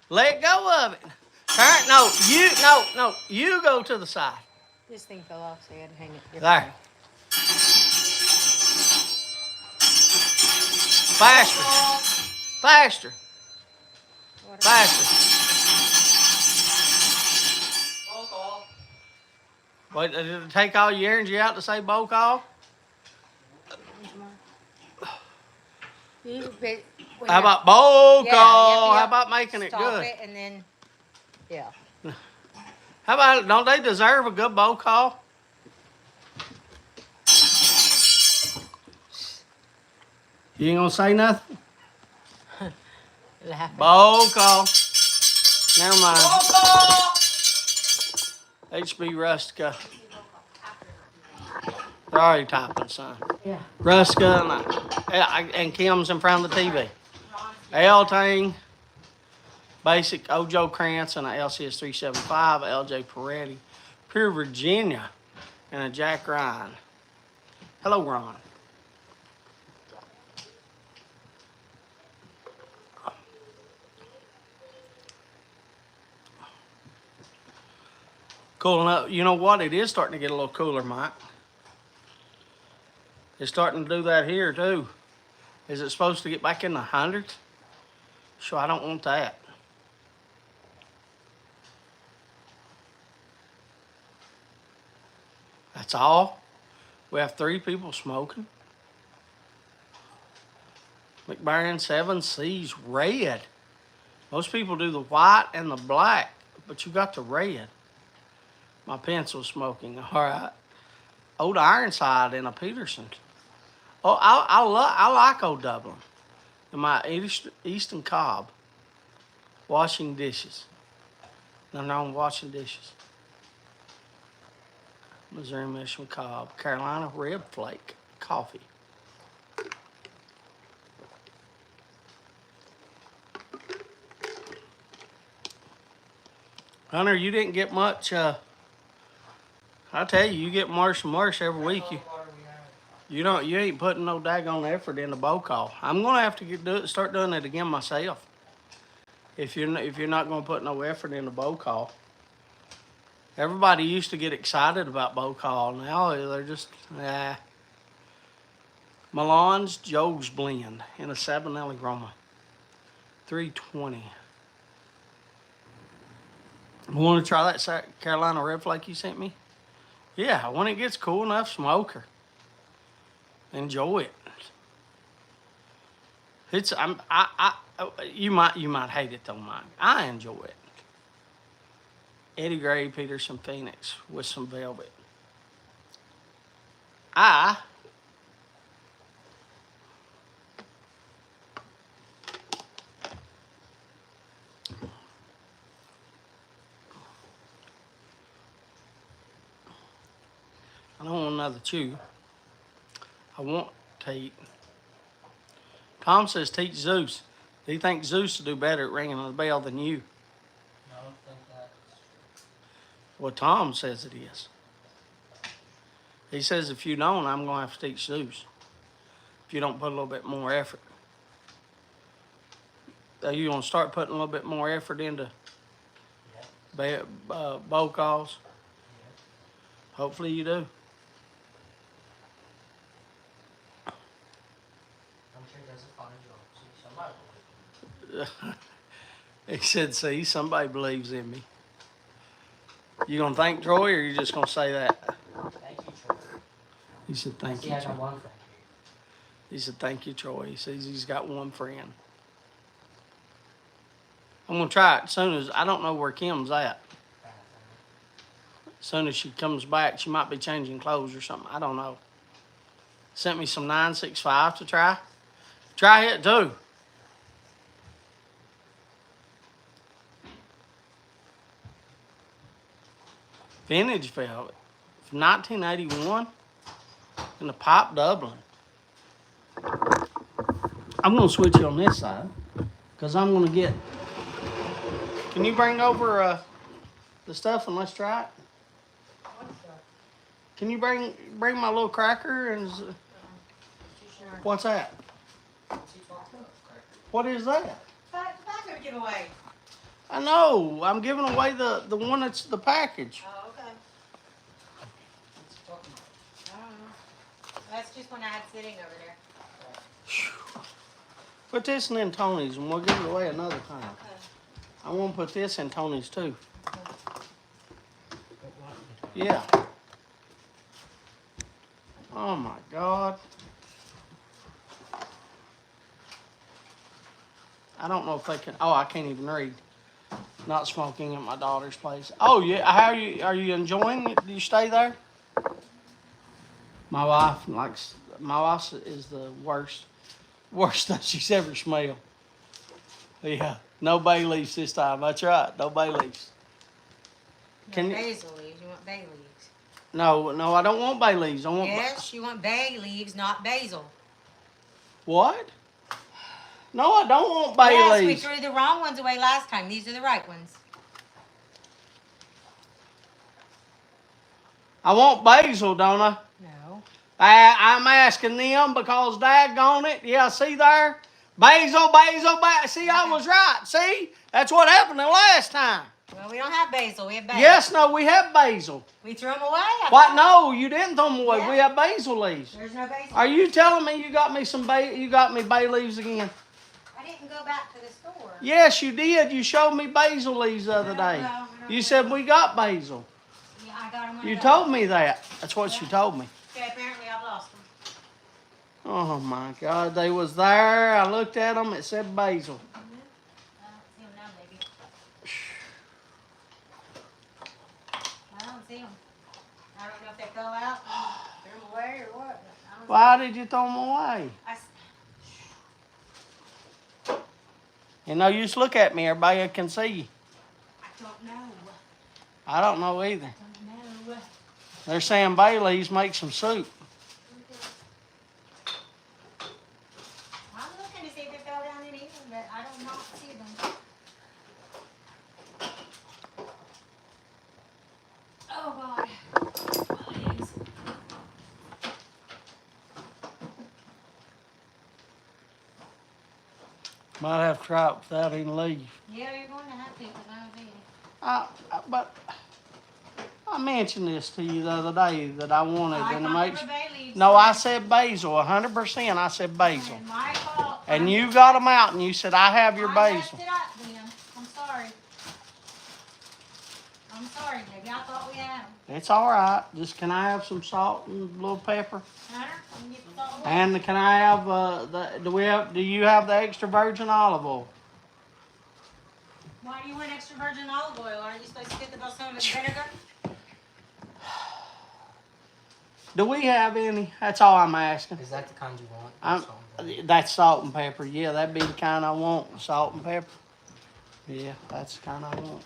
Let go of it. Turn. No. You go to the side. This thing fell off, so you had to hang it different. There. Faster. Faster. Faster. Roll call. Wait, did it take all your energy out to say bow call? How about bow call? How about making it Stop good? it and then, yeah. How about, don't they deserve a good bow call? You ain't gonna say nothing? Laughing. Bow call. Never mind. Roll call. HB Rustica. They're already typing, son. Yeah. Rustica and Kim's in front of the TV. L-Tang, Basic, Ojo Krantz, and a LCS 375, LJ Peretti, Pure Virginia, and a Jack Ryan. Hello, Ron. Cool enough. You know what? It is starting to get a little cooler, Mike. It's starting to do that here, too. Is it supposed to get back in the hundreds? So I don't want that. That's all. We have 3 people smoking. McBaron 7C's red. Most people do the white and the black, but you got the red. My pencil smoking. All right. Old Ironside and a Peterson. Oh, I like Old Dublin. And my Eastern Cobb. Washing dishes. Nothing wrong with washing dishes. Missouri Mission Cobb. Carolina Red Flake coffee. Hunter, you didn't get much. I tell you, you get worse and worse every week. You ain't putting no daggone effort in the bow call. I'm gonna have to start doing it again myself. If you're not gonna put no effort in the bow call. Everybody used to get excited about bow call. Now they're just, Milan's Joe's Blend in a Sabanelli Roma. $3.20. Want to try that Carolina Red Flake you sent me? Yeah, when it gets cool enough, smoke her. Enjoy it. It's you might hate it though, Mike. I enjoy it. Eddie Gray, Peterson, Phoenix with some velvet. I don't want another chew. I want to eat. Tom says teach Zeus. He thinks Zeus will do better at ringing the bell than you. I don't think that's Well, Tom says it is. He says if you don't, I'm going to have to teach Zeus. If you don't put a little bit more effort. Are you going to start putting a little bit more effort into bow calls? Hopefully you do. I'm sure he does a fine job. See, somebody will. He said, see, somebody believes in me. You going to thank Troy or you just going to say that? Thank you, Troy. He said, thank See, you, I got Troy. one friend He said, thank you, Troy. He says he's got one friend. I'm going to try it as soon as, I don't know where Kim's at. here. As soon as she comes back, she might be changing clothes or something. I don't know. Sent me some 965 to try. Try it too. Vintage velvet from 1981 in the Pop Dublin. I'm going to switch you on this side because I'm going to get. Can you bring over the stuff and let's try it? Can you bring my little cracker and what's that? What is that? Tobacco giveaway. I know. I'm giving away the one that's the package. Oh, okay. I don't know. That's just one I had sitting over there. Put this in Tony's and we'll give it away another time. Okay. I want to put this in Tony's too. Yeah. Oh my God. I don't know if they can. Oh, I can't even read. Not smoking at my daughter's place. Oh yeah. How are you enjoying it? Do you stay there? My wife likes. My wife is the worst that she's ever smelled. Yeah. No bay leaves this time. That's right. No bay leaves. Can you? Basil leaves. You want bay leaves. No, I don't want bay leaves. I want. Yes, you want bay leaves, not basil. What? No, I don't want bay Yes, we leaves. threw the wrong ones away last time. These are the right ones. I want basil, don't I? No. I'm asking them because daggone it. Yeah, see there? Basil. See, I was right. See? That's what happened the last time. Well, we don't have basil. We have basil. Yes, no, we have basil. We threw them away. What? No, you didn't throw them away. Yeah. We have basil leaves. There's no basil. Are you telling me you got me bay leaves again? I didn't go back to the store. Yes, you did. You showed me basil leaves the other day. No. You said we got basil. Yeah, I got them. You told me that. That's what you told me. Okay, apparently I've lost them. Oh my God, they was there. I looked at them. It said basil. I don't see them now, baby. I don't see them. I don't know if they fell out, threw them away, or what. I don't Why did you throw them away? You know, you just look at me. Everybody can see you. I don't know. I don't know either. I don't know. They're saying bay leaves make some soup. I'm looking to see if they fell down in here, but I don't not see them. Oh God. My legs. Might have to try it without any leaves. Yeah, you're going to have to, because I don't see it. But I mentioned this to you the other day that I wanted, I and it thought makes they were bay leaves. No, I said basil, 100%. I said basil. My fault. And you got them out and you said, I have your I messed basil. it up, then. I'm sorry. I'm sorry, baby. I thought we had them. It's all right. Just can I have some salt and a little pepper? Hunter, you can get the salt away. And can I have do you have the extra virgin olive oil? Why do you want extra virgin olive oil? Aren't you supposed to get the balsamic vinegar? Do we have any? That's all I'm asking. Is that the kind you want? That's salt and pepper. Yeah, that'd be the kind I want. Salt and pepper. Yeah, that's the kind I want.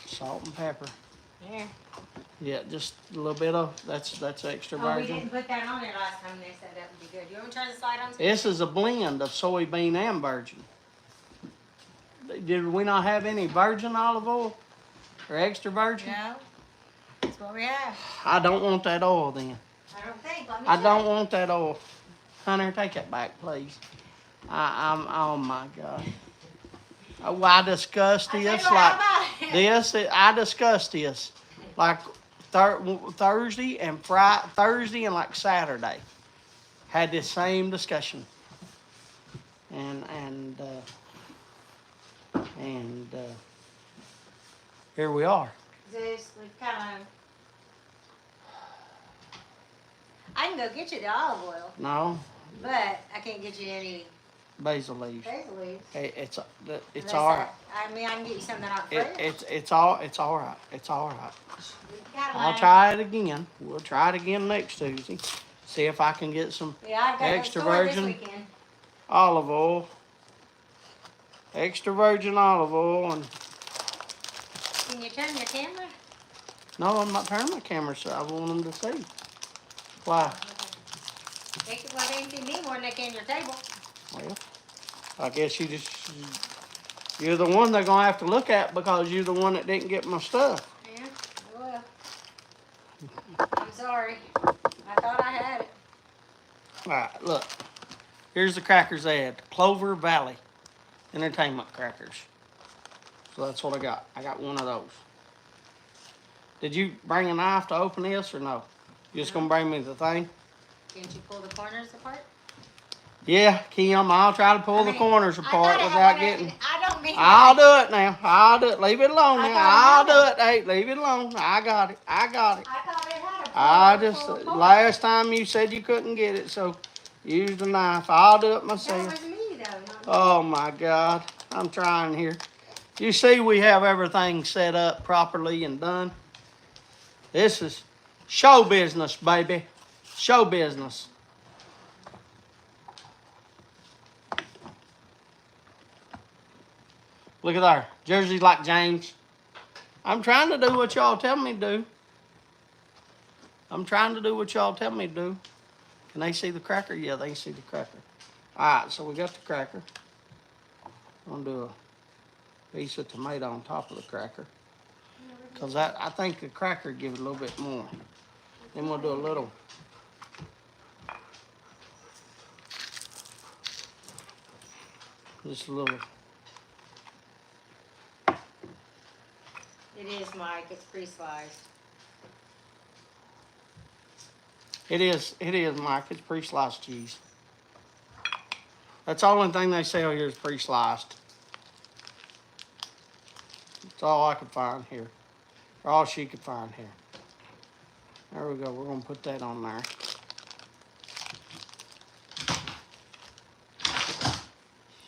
Salt and pepper. Here. Yeah, just a little bit of that's extra Oh, we virgin. didn't put that on there last time. They said that would be good. You want me to try the slide on? This is a blend of soybean and virgin. Did we not have any virgin olive oil or extra virgin? No. That's what we have. I don't want that oil then. I don't think. Let me I check. don't want that oil. Hunter, take it back, please. Oh my God. Oh, I discussed I tell you this what, like how about it? this. I discussed this like Thursday and Friday, Thursday and like Saturday. Had this same discussion. And here we are. Zeus, we kind of. I can go get you the olive oil, No, but I can't get you any basil leaves. basil leaves. It's Unless all right. I mean, I can get you something out fresh. It's all right. It's all right. We got I'll mine. try it again. We'll try it again next Tuesday. See if I can get some Yeah, I got extra the store virgin. this weekend. olive oil. Extra virgin olive oil. And Can you turn your camera? no, I'm not turning my camera so I want them to see. Why? They can, well, they can see me more than they can your table. Well, I guess you're the one they're gonna have to look at because you're the one that didn't get my stuff. Yeah, well. I'm sorry. I thought I had it. All right, look. Here's the crackers they had. Clover Valley Entertainment crackers. So that's what I got. I got one of those. Did you bring a knife to open this or no? You just gonna bring me the thing? Can't you pull the corners apart? Yeah, Kim, I'll try to pull the corners apart without getting. I don't mean. I'll do it now. I'll do it. Leave it alone I now. thought I'll it do it. Hey, leave it alone. I got it. I thought it had a pull. I just, last time you said you couldn't get it, so use the knife. I'll do it That myself. was me though. Not me. Oh my God. I'm trying here. You see we have everything set up properly and done. This is show business, baby. Show business. Look at there. Jersey like James. I'm trying to do what y'all tell me to do. I'm trying to do what y'all tell me to do. Can they see the cracker? Yeah, they see the cracker. All right, so we got the cracker. I'm gonna do a piece of tomato on top of the cracker. Because I think the cracker give it a little bit more. Then we'll do a little. Just a little. It is, Mike. It's pre-sliced. It is, Mike. It's pre-sliced cheese. That's the only thing they sell here is pre-sliced. That's all I could find here. Or all she could find here. There we go. We're going to put that on there.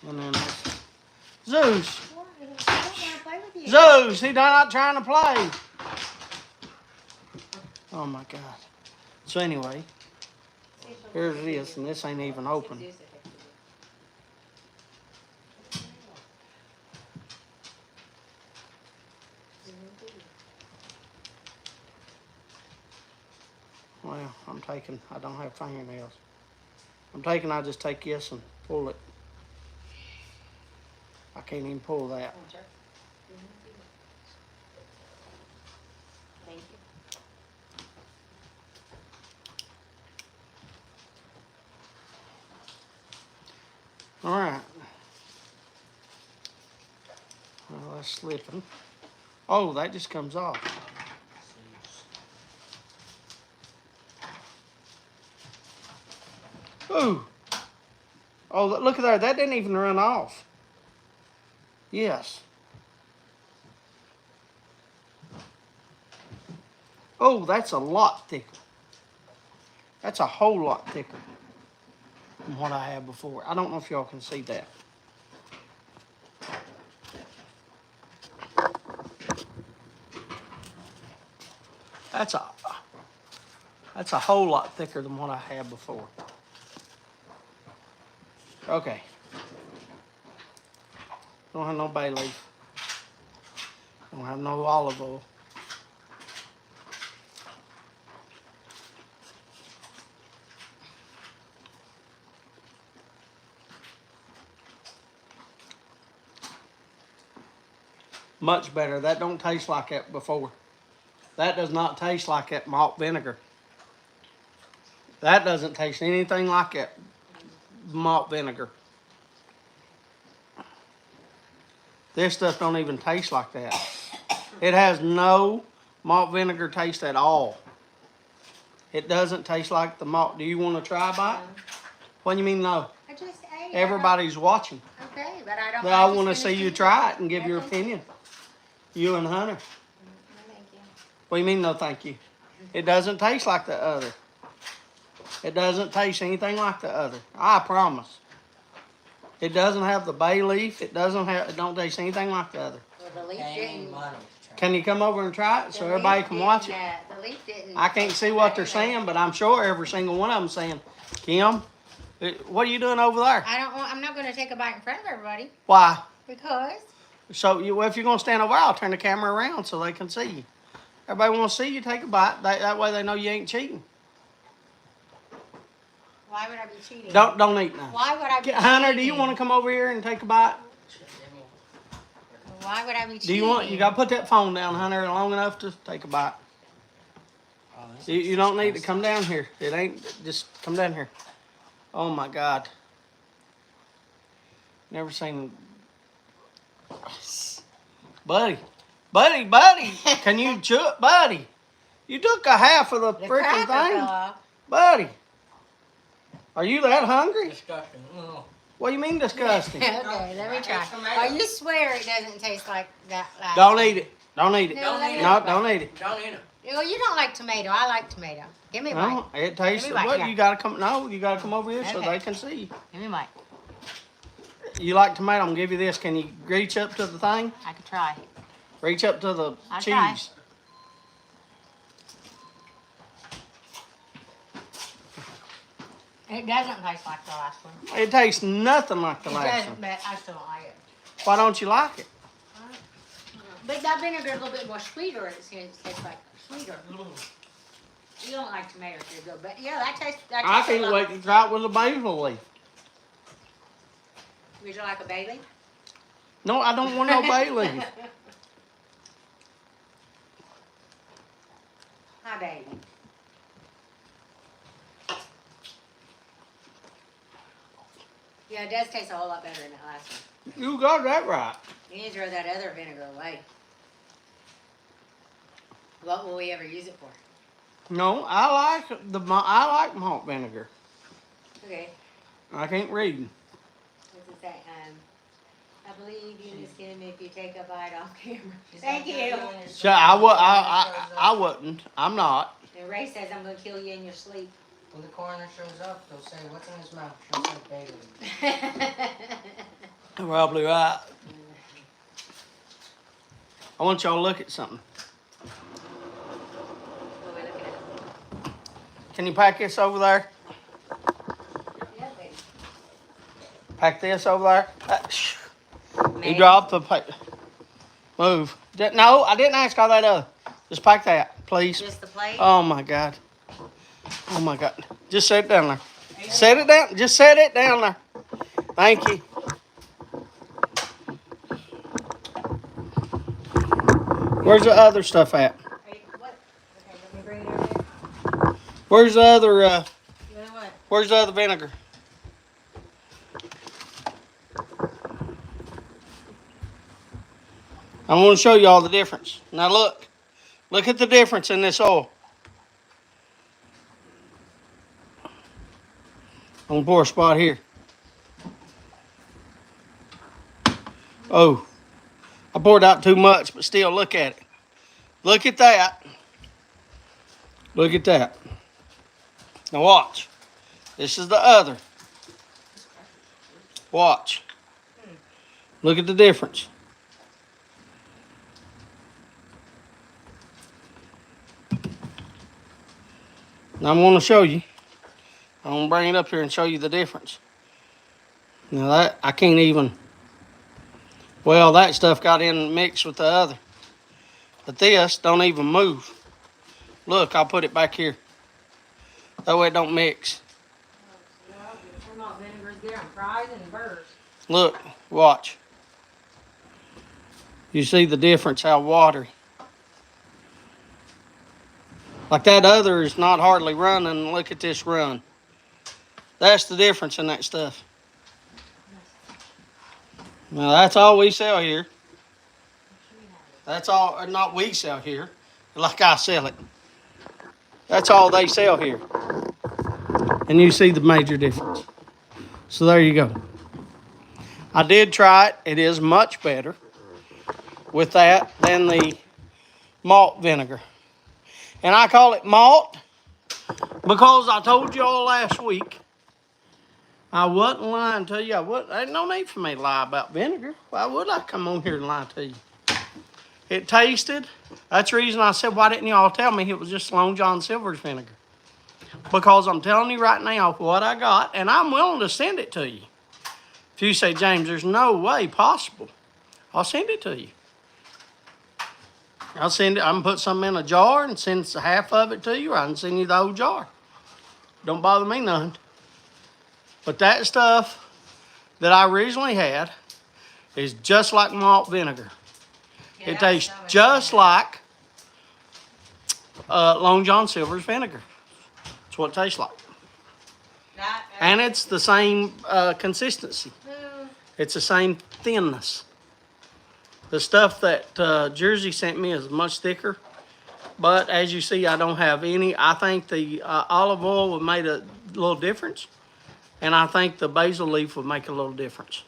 And then Zeus. What? I don't want to play with you. Zeus, he not trying to play. Oh my God. So anyway, here it is, and this ain't even open. Well, I don't have fingernails. I just take this and pull it. I can't even pull that. Thank you. All right. Well, that's slipping. Oh, that just comes off. Ooh. Oh, look at there. That didn't even run off. Yes. Oh, that's a lot thicker. That's a whole lot thicker than what I had before. I don't know if y'all can see that. That's a whole lot thicker than what I had before. Okay. Don't have no bay leaf. Don't have no olive oil. Much better. That don't taste like that before. That does not taste like that malt vinegar. That doesn't taste anything like that malt vinegar. This stuff don't even taste like that. It has no malt vinegar taste at all. It doesn't taste like the malt. Do you want to try a bite? What do you mean no? I just ate. Everybody's watching. Okay, but I don't. But I want to see you try it and give your opinion. You and Hunter. No, thank you. What do you mean no thank you? It doesn't taste like the other. It doesn't taste anything like the other. I promise. It doesn't have the bay leaf. It don't taste anything like the other. Well, the leaf Pay me didn't. money. Can you come over and try it so everybody can watch it? The leaf didn't. I can't see what they're saying, but I'm sure every single one of them saying, Kim, what are you doing over there? I'm not going to take a bite in front of everybody Why? because. So well, if you're going to stand over there, I'll turn the camera around so they can see you. Everybody wants to see you take a bite. That way they know you ain't cheating. Why would I be cheating? Don't eat now. Why would I be cheating? Hunter, do you want to come over here and take a bite? Why would I be cheating? Do you want? You got to put that phone down, Hunter, long enough to take a bite. Oh, this You is don't need to disgusting. come down here. It ain't. Just come down here. Oh my God. Never seen. Buddy. Can you chew it, buddy? You took a half of the The freaking cracker fell thing, off. buddy. Are you that hungry? Disgusting. Mm. What do you mean disgusting? Okay, let me try. Oh, you swear it doesn't taste like that last Don't one. eat it. Don't eat it. No, let me No, try. don't eat it. Don't eat it. Well, you don't like tomato. I like tomato. Give me a bite. No, it tastes. Give me a bite, What yeah. you gotta come? No, you gotta come over here so Okay. they can see. Give me a bite. You like tomato? I'm gonna give you this. Can you reach up to the thing? I could try. Reach up to the I'll cheese. try. It doesn't taste like the last one. It tastes nothing like the It last doesn't, one. but I still don't like it. Why don't you like it? But that vinegar is a little bit more sweeter. It tastes like sweeter. You don't like tomatoes, too good, but yeah, that tastes. That I tastes a can't lot- wait to try it with a basil leaf. Would you like a Bailey? No, I don't want no bay leaf. Hi, baby. Yeah, it does taste a whole lot better than that last one. You got that right. You need to throw that other vinegar away. What will we ever use it for? No, I like malt vinegar. Okay, I can't read. what's it say? I believe you in the skin if you take a bite off camera. She's Thank gonna you. kill in your So sleep. I wouldn't. I'm not. And Ray says I'm gonna kill you in your sleep. When the coroner shows up, they'll say, "What's in his mouth?" She'll say, "Bailey." You're probably right. I want y'all to look at something. What are we looking at? Can you pack this over there? Yeah, baby. Pack this over there. You Maybe. dropped the paper. Move. No, I didn't ask all that other. Just pack that, please. Just the plate? Oh my God. Oh my God. Just set it down there. Set it down. Just set it down there. Thank you. Where's the other stuff at? Are you, what? Okay, let me bring it over there. Where's the other? You want what? Where's the other vinegar? I want to show you all the difference. Now look. Look at the difference in this oil. I I'm gonna pour a spot here. Oh, I poured out too much, but still, look at it. Look at that. Look at that. Now watch. This is the other. Watch. Look at the difference. Now I'm going to show you. I'm going to bring it up here and show you the difference. Now that, I can't even, well, that stuff got in mixed with the other. But this don't even move. Look, I'll put it back here. That way it don't mix. Look, watch. You see the difference, how watery. Like that other is not hardly running. Look at this run. That's the difference in that stuff. Now that's all we sell here. That's all, not we sell here. Like I sell it. That's all they sell here. And you see the major difference. So there you go. I did try it. It is much better with that than the malt vinegar. And I call it malt because I told you all last week I wasn't lying to you. Ain't no need for me to lie about vinegar. Why would I come on here and lie to you? It tasted. That's the reason I said, why didn't y'all tell me it was just Long John Silver's vinegar? Because I'm telling you right now what I got, and I'm willing to send it to you. If you say, James, there's no way possible, I'll send it to you. I'll send it. I can put something in a jar and send half of it to you, or I can send you the whole jar. Don't bother me none. But that stuff that I originally had is just like malt vinegar. Yeah, It tastes just like Long John Silver's vinegar. That's what it tastes like. And it's the same consistency. It's the same thinness. The stuff that Jersey sent me is much thicker. But as you see, I don't have any. I think the olive oil would make a little difference. And I think the basil leaf would make a little difference.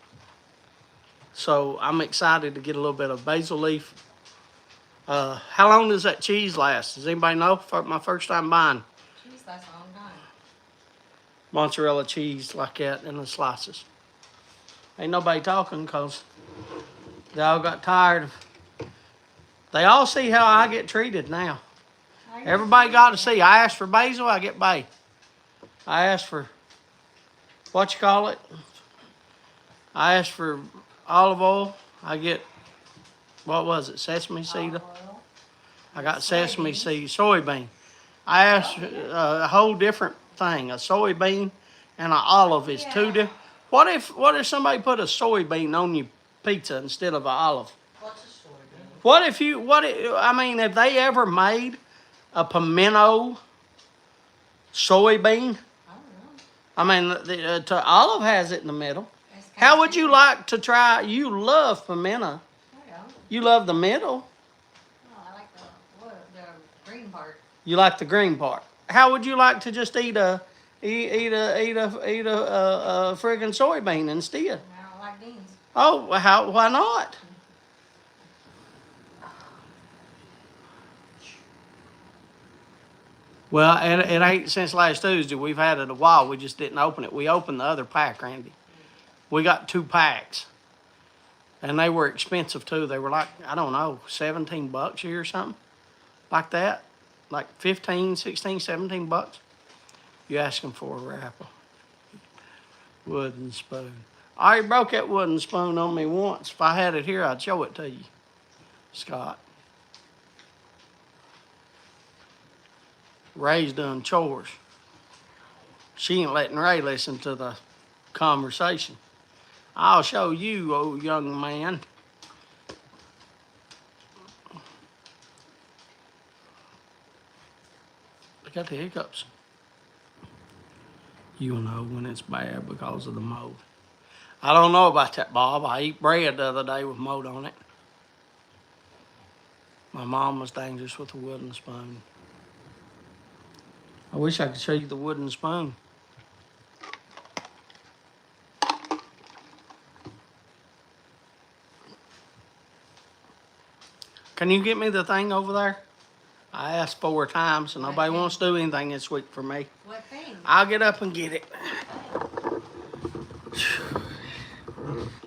So I'm excited to get a little bit of basil leaf. How long does that cheese last? Does anybody know? My first time buying Cheese lasts a long time. mozzarella cheese like that in the slices. Ain't nobody talking because they all got tired of. They all see how I get treated now. Everybody got to see. I ask for basil, I get bay. I ask for, what you call it? I asked for olive oil. I get, what was it, sesame seed? I got sesame seed, soybean. I asked a whole different thing. A soybean and an olive is two different. What if somebody put a soybean on your pizza instead of an olive? What's a soybean? I mean, have they ever made a pimento soybean? I mean, the olive has it in the middle. How would you like to try? You love pimento. You love the middle. I like the green part. You like the green part. How would you like to just eat a friggin' soybean instead? I don't like beans. Oh, why not? Well, it ain't since last Tuesday. We've had it a while. We just didn't open it. We opened the other pack, Randy. We got 2 packs. And they were expensive too. They were like, I don't know, $17 here or something like that. Like 15, 16, 17 bucks. You ask them for a wrapper. Wooden spoon. I already broke that wooden spoon on me once. If I had it here, I'd show it to you, Scott. Ray's doing chores. She ain't letting Ray listen to the conversation. I'll show you, old young man. I got the hiccups. You'll know when it's bad because of the mold. I don't know about that, Bob. I ate bread the other day with mold on it. My mom was dangerous with a wooden spoon. I wish I could show you the wooden spoon. Can you get me the thing over there? I asked 4 times and nobody wants to do anything this week for me. What thing? I'll get up and get it.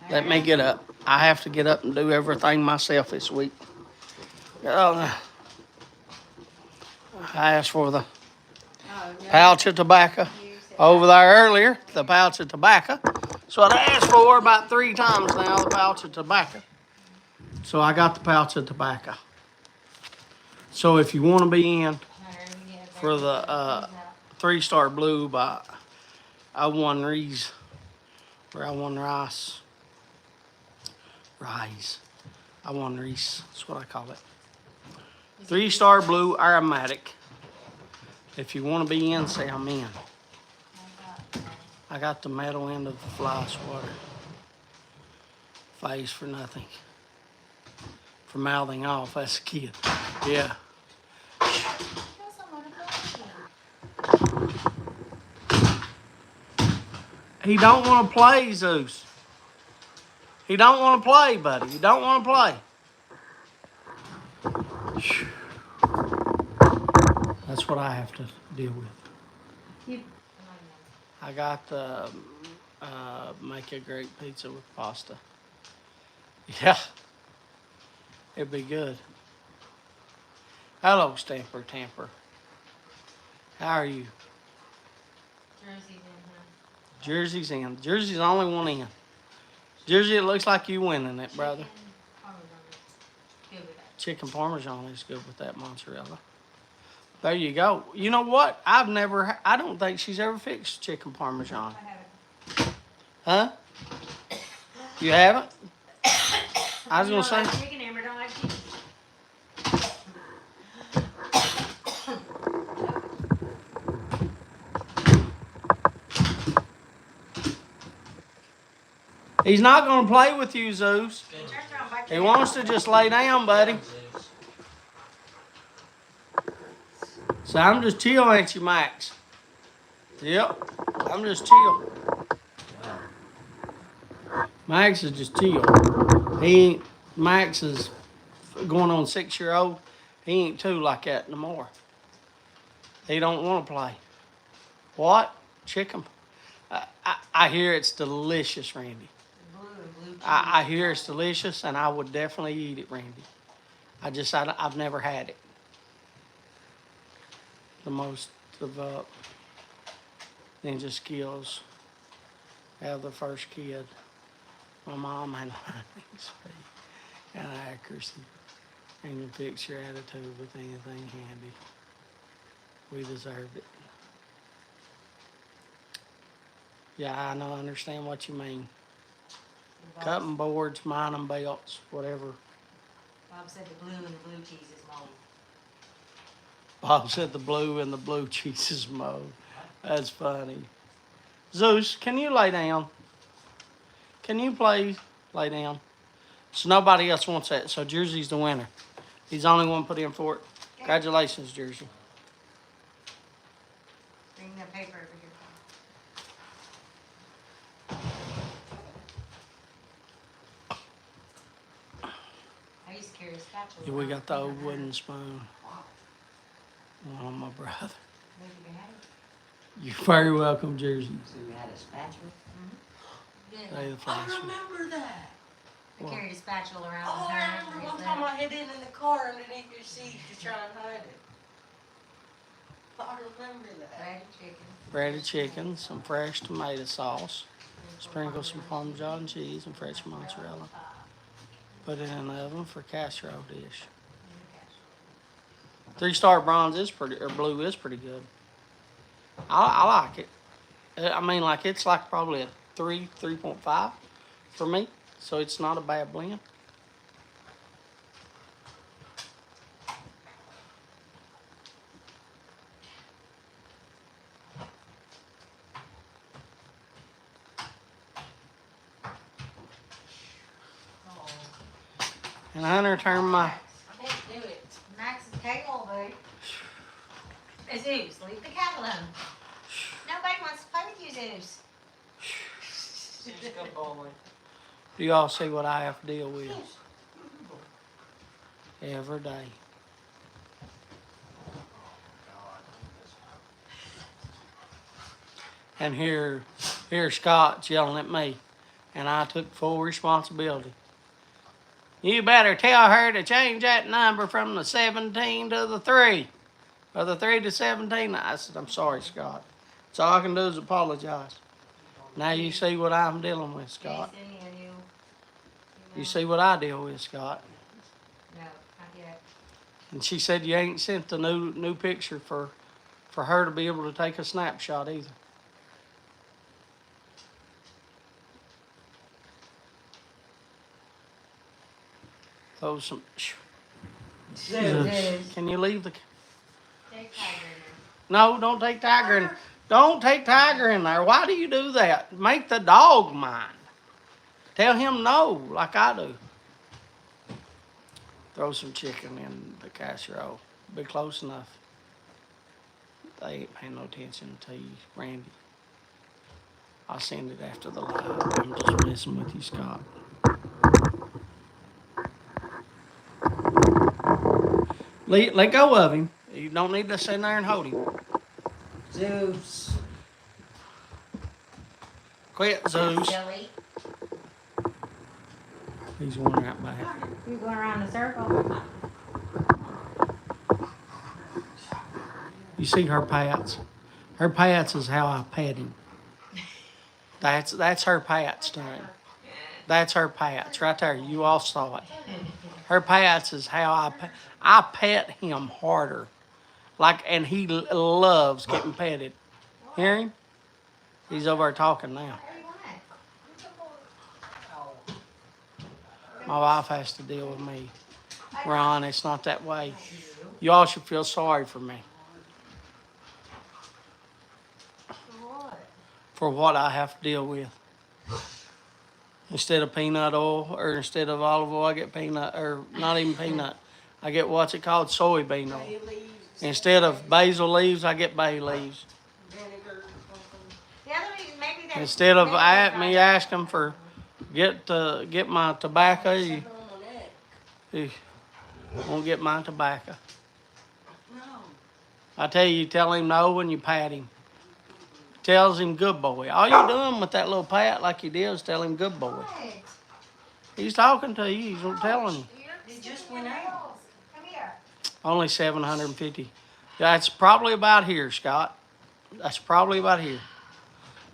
Let me get up. I have to get up and do everything myself this week. I asked for the pouch of tobacco over there earlier. The pouch of tobacco. So I asked for about 3 times now, the pouch of tobacco. So I got the pouch of tobacco. So if you want to be in for the 3-Star Blue by I Won Rees, or I Won Rice. Rise. I Won Reese. That's what I call it. 3-Star Blue Aromatic. If you want to be in, say I'm in. I got the metal end of the fly swatter. Face for nothing. For mouthing off as a kid. Yeah. He don't want to play, Zeus. He don't want to play, buddy. He don't want to play. That's what I have to deal with. I got to make a great pizza with pasta. Yeah. It'd be good. Hello, Stamper Tamper. How are you? Jersey's in, huh? Jersey's in. Jersey's the only one in. Jersey, it looks like you winning it, brother. Chicken Parmesan is good with that mozzarella. There you go. You know what? I don't think she's ever fixed chicken Parmesan. Huh? You haven't? I was going to say. Chicken, Amber don't like chicken. He's not going to play with you, Zeus. He wants to just lay down, buddy. So I'm just chill, ain't you, Max? Yep, I'm just chill. Max is just chill. Max is going on 6-year-old. He ain't 2 like that no more. He don't want to play. What? Chicken? I hear it's delicious, Randy. I hear it's delicious, and I would definitely eat it, Randy. I've never had it. The most of Ninja Skills have the first kid. My mom had lightning speed and accuracy, and you fix your attitude with anything handy. We deserved it. Yeah, I know. I understand what you mean. Cutting boards, mining belts, whatever. Bob said the blue and the blue cheese is mold. Bob said the blue and the blue cheese is mold. That's funny. Zeus, can you lay down? Can you please lay down? So nobody else wants that. So Jersey's the winner. He's the only one put in for it. Congratulations, Jersey. Bring the paper over here. I used to carry a spatula. Yeah, we got the old wooden spoon. Oh, my brother. Maybe you had it. You're very welcome, Jersey. So you had a spatula? Say the flash. remember that. I carried a spatula around Oh, with I her. remember one time I hid it in the car underneath your seat to try and hide it. I remember that. Breaded chicken. Breaded chicken, some fresh tomato sauce. Sprinkle some Parmesan cheese and fresh mozzarella. Put it in the oven for casserole dish. 3-Star Bronze is pretty, or Blue is pretty good. I like it. I mean, like, it's like probably a 3.5 for me. So it's not a bad blend. And Hunter turned my... I can't do it. Max's tail, boo. Zeus, leave the cat alone. Nobody wants to play with you, Zeus. She's good bowling. Do y'all see what I have to deal with? every day. And here Scott's yelling at me, and I took full responsibility. You better tell her to change that number from the 17 to the 3, or the 3 to 17. I said, I'm sorry, Scott. So all I can do is apologize. Now you see what I'm dealing with, Scott. Jason, You see what I deal with, Scott. No, not yet. And she said you ain't sent the new picture for her to be able to take a snapshot either. Throw some. Zeus. Can you leave the? Take Tiger in No, don't take Tiger in. Don't take Tiger in there. Why do you do that? Make the dog mind. Tell him no, like I do. Throw some chicken in the casserole. Be close enough. They ain't paying no attention to you, Randy. I'll send it after the live. I'm just messing with you, Scott. Let go of him. You don't need to sit there and hold him. Zeus. Quit, Zeus. Silly. He's one right back. You're going around the circle. You see her pats? Her pats is how I pet him. That's her pats, Tony. That's her pats right there. You all saw it. Her pats is how I pet him harder. Like, and he loves getting petted. Hear him? He's over there talking now. My wife has to deal with me. Ron, it's not that way. You all should feel sorry for me. For what I have to deal with. Instead of peanut oil, or instead of olive oil, I get peanut, or not even peanut. I get what's it called? Soybean oil. Instead of basil leaves, I get bay leaves. Instead of me asking for get my tobacco, you won't get my tobacco. I tell you, tell him no when you pat him. Tells him good boy. All you're doing with that little pat like you did is tell him good boy. He's talking to you. He's not telling you. He just went out. Come here. Only 750. That's probably about here, Scott. That's probably about here.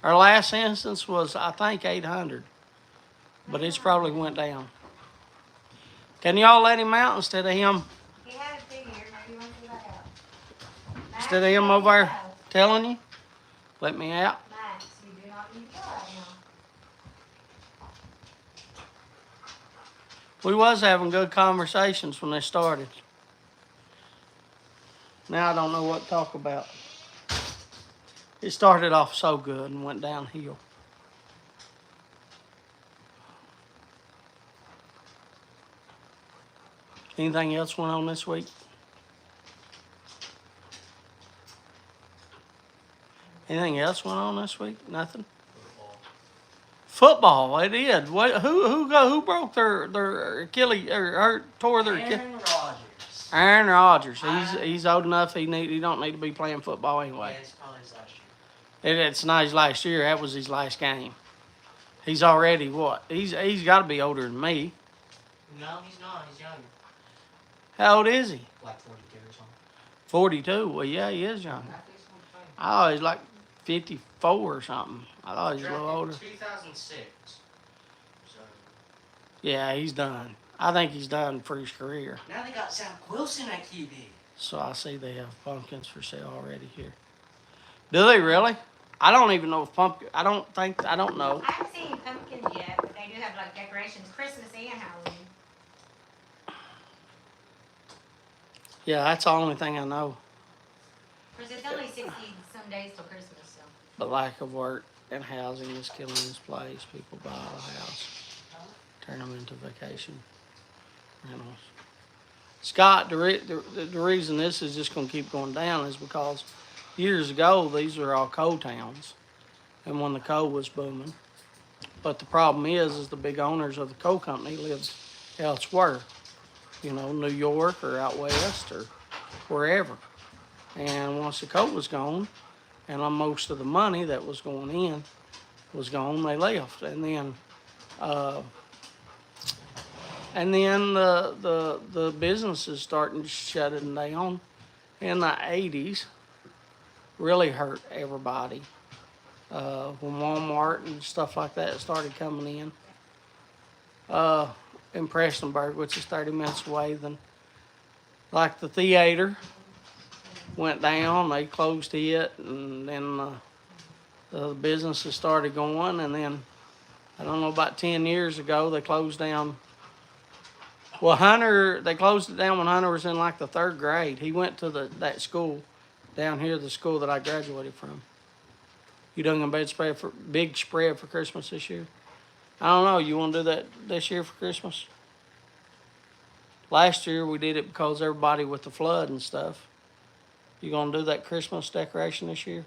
Our last instance was, I think, 800. But it's probably went down. Can y'all let him out instead of him? He had a figure. Maybe you want to let out. Instead of him over there telling you? Let me out. Max, you do not need to go right now. We was having good conversations when they started. Now I don't know what to talk about. It started off so good and went downhill. Anything else went on this week? Anything else went on this week? Nothing. Football, it did. What? Who broke their Achilles or tore their Achilles? Aaron Rodgers. Aaron Rodgers. He's old enough. He don't need to be playing football anyway. Yeah, it's probably his last year. It's not his last year. That was his last game. He's already what? He's got to be older than me. No, he's not. He's younger. How old is he? Like 42 or something. 42. Well, yeah, he is young. Oh, he's like 54 or something. I thought he was a little older. 2006. So. Yeah, he's done. I think he's done for his career. Now they got Zach Wilson at QB. So I see they have pumpkins for sale already here. Do they really? I don't even know if pumpkin. I don't know. I haven't seen pumpkins yet, but they do have like decorations, Christmas and Halloween. Yeah, that's the only thing I know. Because it's only 60 some days till Christmas, so. The lack of work and housing is killing this place. People buy a house, turn them into vacation rentals. Scott, the reason this is just going to keep going down is because years ago, these were all coal towns. And when the coal was booming. But the problem is the big owners of the coal company lived elsewhere. you know, New York or out west or wherever. And once the coat was gone, and most of the money that was going in was gone, they left. Uh, and then the businesses starting to shut it down in the 80s really hurt everybody. When Walmart and stuff like that started coming in. In Prestonburg, which is 30 minutes away, then like the theater went down, they closed it, and then the businesses started going, and then I don't know, about 10 years ago they closed down. Well, Hunter, they closed it down when Hunter was in like the 3rd grade. He went to that school down here, the school that I graduated from. You done a big spread for Christmas this year? I don't know. You want to do that this year for Christmas? Last year we did it because everybody with the flood and stuff. You gonna do that Christmas decoration this year?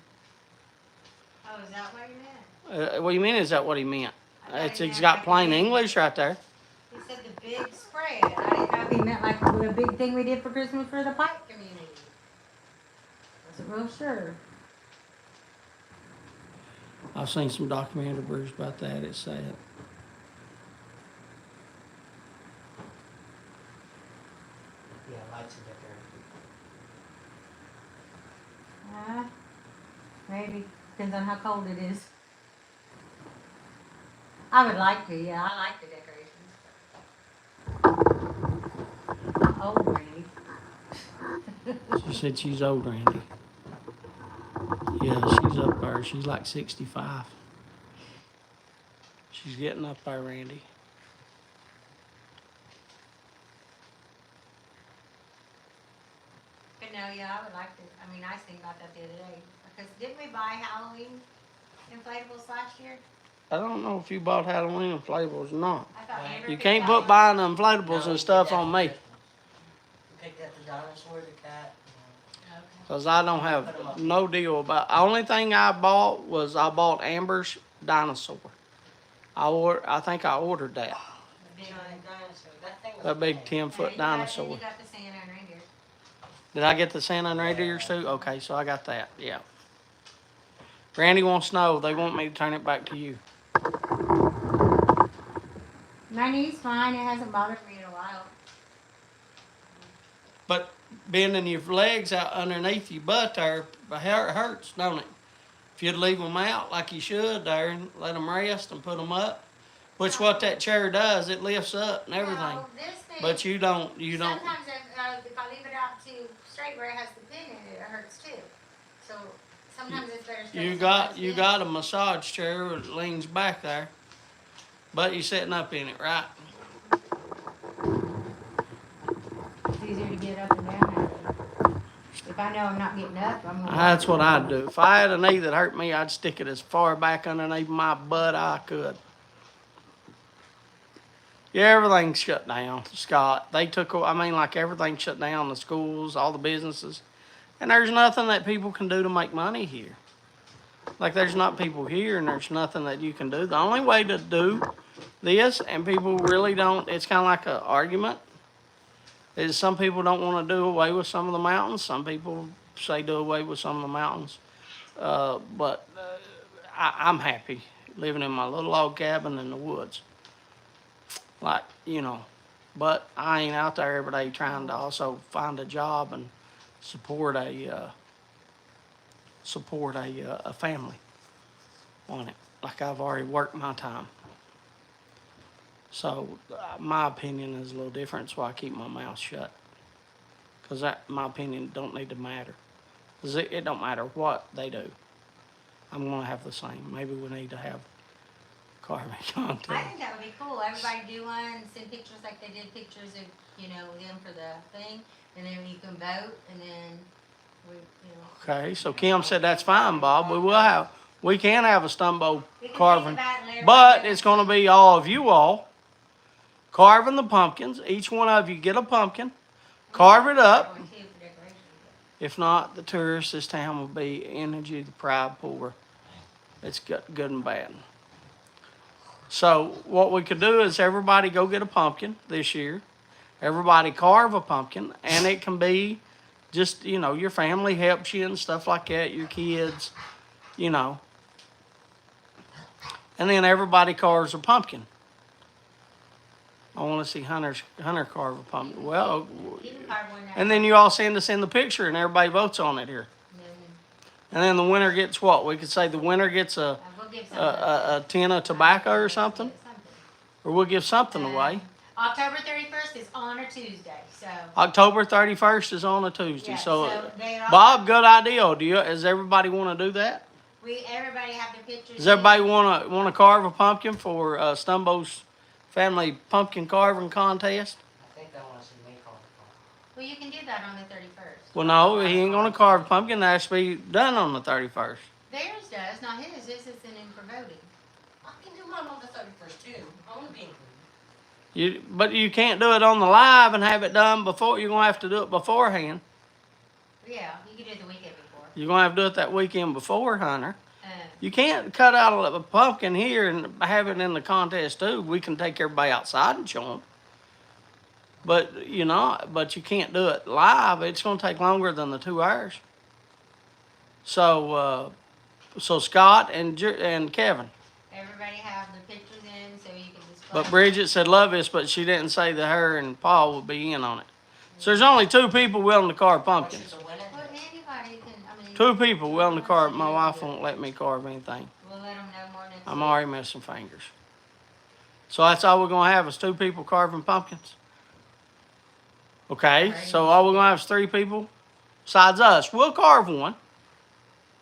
Oh, is that what you meant? What do you mean? Is that what he meant? I thought he He's meant got like plain a big- English right there. He said the big spread. I didn't know if he meant like the big thing we did for Christmas for the Pike community. Wasn't real sure. I've seen some documentaries about that. It's sad. Yeah, lights and decorations. Maybe. Depends on how cold it is. I would like to, yeah. I like the decorations. I'm old, Randy. She said she's old, Randy. Yeah, she's up there. She's like 65. She's getting up there, Randy. But no, yeah, I would like to. I mean, I was thinking about that the other day. Because didn't we buy Halloween inflatables last year? I don't know if you bought Halloween inflatables or not. I thought Amber You picked can't that put one. buying the inflatables No, and stuff we on me. picked up the dinosaur, the cat. Okay. Because I don't have no deal about. The only thing I bought was I bought Amber's dinosaur. I think I ordered that. The big Giant one. dinosaur. That thing was That big big. 10-foot You dinosaur. got the Santa and reindeer. Did I get the Santa and reindeers too? Okay, so I got that. Yeah. Randy wants to know. They want me to turn it back to you. My knee's fine. It hasn't bothered me in a while. But bending your legs out underneath your butt there, it hurts, don't it? If you'd leave them out like you should there and let them rest and put them up, which what that chair does, it lifts up and everything. No, this thing. But you don't. Sometimes if I leave it out too straight where it has the pin in it, it hurts too. So sometimes it's better straight. You got a massage chair that leans back there, but you're sitting up in it, right? It's easier to get up and down. If I know I'm not getting up, I'm gonna. That's what I'd do. If I had a knee that hurt me, I'd stick it as far back underneath my butt I could. Yeah, everything's shut down, Scott. Like everything shut down, the schools, all the businesses. And there's nothing that people can do to make money here. Like there's not people here and there's nothing that you can do. The only way to do this, and people really don't, it's kind of like an argument, is some people don't want to do away with some of the mountains. Some people say do away with some of the mountains. I'm happy living in my little log cabin in the woods. Like, but I ain't out there every day trying to also find a job and support a family on it. Like I've already worked my time. So my opinion is a little different. That's why I keep my mouth shut. Because my opinion don't need to matter. 'Cause it don't matter what they do. I'm going to have the same. Maybe we need to have carving I contest. think that would be cool. Everybody do one, send pictures like they did pictures of, them for the thing, and then you can vote, and then Okay, so Kim said that's fine, Bob. We can have a Stumbo We can carving, think about it later. but it's going to be all of you all carving the pumpkins. Each one of you get a pumpkin, carve it up. If not, the tourists this town will be energy deprived poor. It's good and bad. So what we could do is everybody go get a pumpkin this year, Everybody carve a pumpkin, and it can be just, your family helps you and stuff like that, your kids, you know. And then everybody carves a pumpkin. I want to see Hunter carve a pumpkin. Well, You can carve one. and then you all send us in the picture, and everybody votes on it here. And then the winner gets what? We could say the winner gets We'll give something. a tin of tobacco or something, or we'll give something away. October 31st is on a Tuesday, so. October 31st is on a Tuesday. Yeah, So, they're all- Bob, good idea. Does everybody want to do that? Everybody have the pictures. Does everybody want to carve a pumpkin for Stumbo's family pumpkin carving contest? I think they want to see me carve a pumpkin. Well, you can do that on the 31st. Well, no, he ain't going to carve a pumpkin. That has to be done on the 31st. Theirs does, not his. This isn't in for voting. I can do mine on the 31st too. I want to be included. But you can't do it on the live and have it done before. You're going to have to do it beforehand. Yeah, you can do it the weekend before. You're going to have to do it that weekend before, Hunter. Uh, You can't cut out a pumpkin here and have it in the contest too. We can take everybody outside and show them. But but you can't do it live. It's going to take longer than the 2 hours. So Scott and Kevin. everybody have the pictures in so you can display. But Bridget said love this, but she didn't say that her and Paul would be in on it. So there's only 2 people willing to carve What's pumpkins. the winner? Well, anybody can, 2 people willing to carve. My wife won't let me carve anything. We'll let them know more next I'm week. already missing fingers. So that's all we're gonna have is 2 people carving pumpkins. Okay, so all we're gonna have is 3 people besides us. We'll carve one.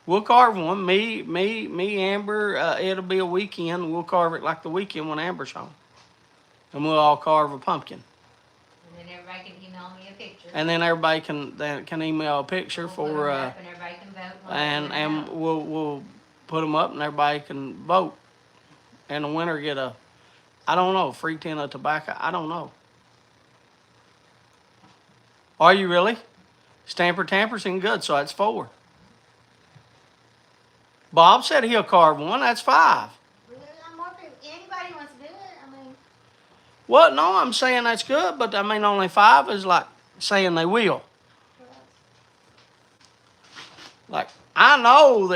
Me, Amber. It'll be a weekend. We'll carve it like the weekend when Amber's home, and we'll all carve a pumpkin. And then everybody can email me a picture. And then everybody can email a picture We'll put 'em for up and everybody can vote. and we'll put them up and everybody can vote. And the winner get I don't know, free tin of tobacco. I don't know. Are you really? Stamper Tamper's in good, so that's 4. Bob said he'll carve one. That's 5. I'm wondering, anybody wants to do it? I mean, Well, no, I'm saying that's good, but I mean only 5 is like saying they will. Like I know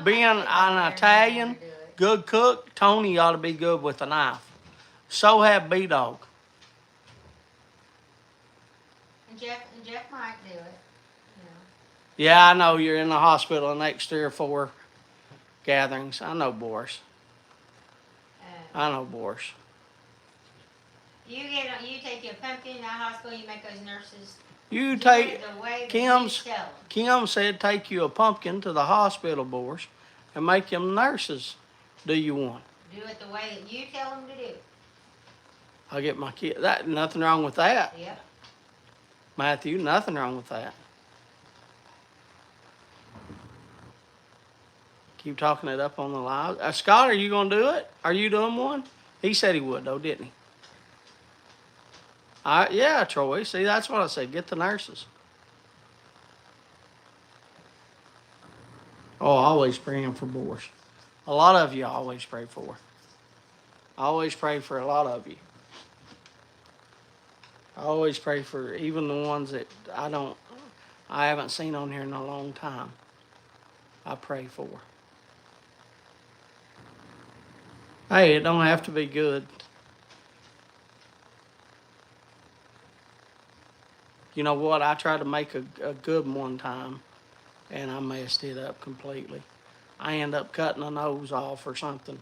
being an Italian good cook, Tony ought to be good with a knife. So have B-Dog. and Jeff might do it. Yeah, I know you're in the hospital the next 3 or 4 gatherings. I know Boris. I know Boris. You take your pumpkin in the hospital, you make those nurses You do take it the way that Kim's. you tell 'em. Kim said take you a pumpkin to the hospital, Boris, and make them nurses do you one. Do it the way that you tell them to do. I'll get my kid. That nothing wrong with that, Yep. Matthew. Nothing wrong with that. Keep talking it up on the live. Scott, are you gonna do it? Are you doing one? He said he would though, didn't he? Yeah, Troy. See, that's what I said. Get the nurses. Oh, always praying for Boris. A lot of you I always pray for. I always pray for a lot of you. I always pray for even the ones that I haven't seen on here in a long time. I pray for. Hey, it don't have to be good. You know what? I tried to make a good one time, and I messed it up completely. I end up cutting a nose off or something,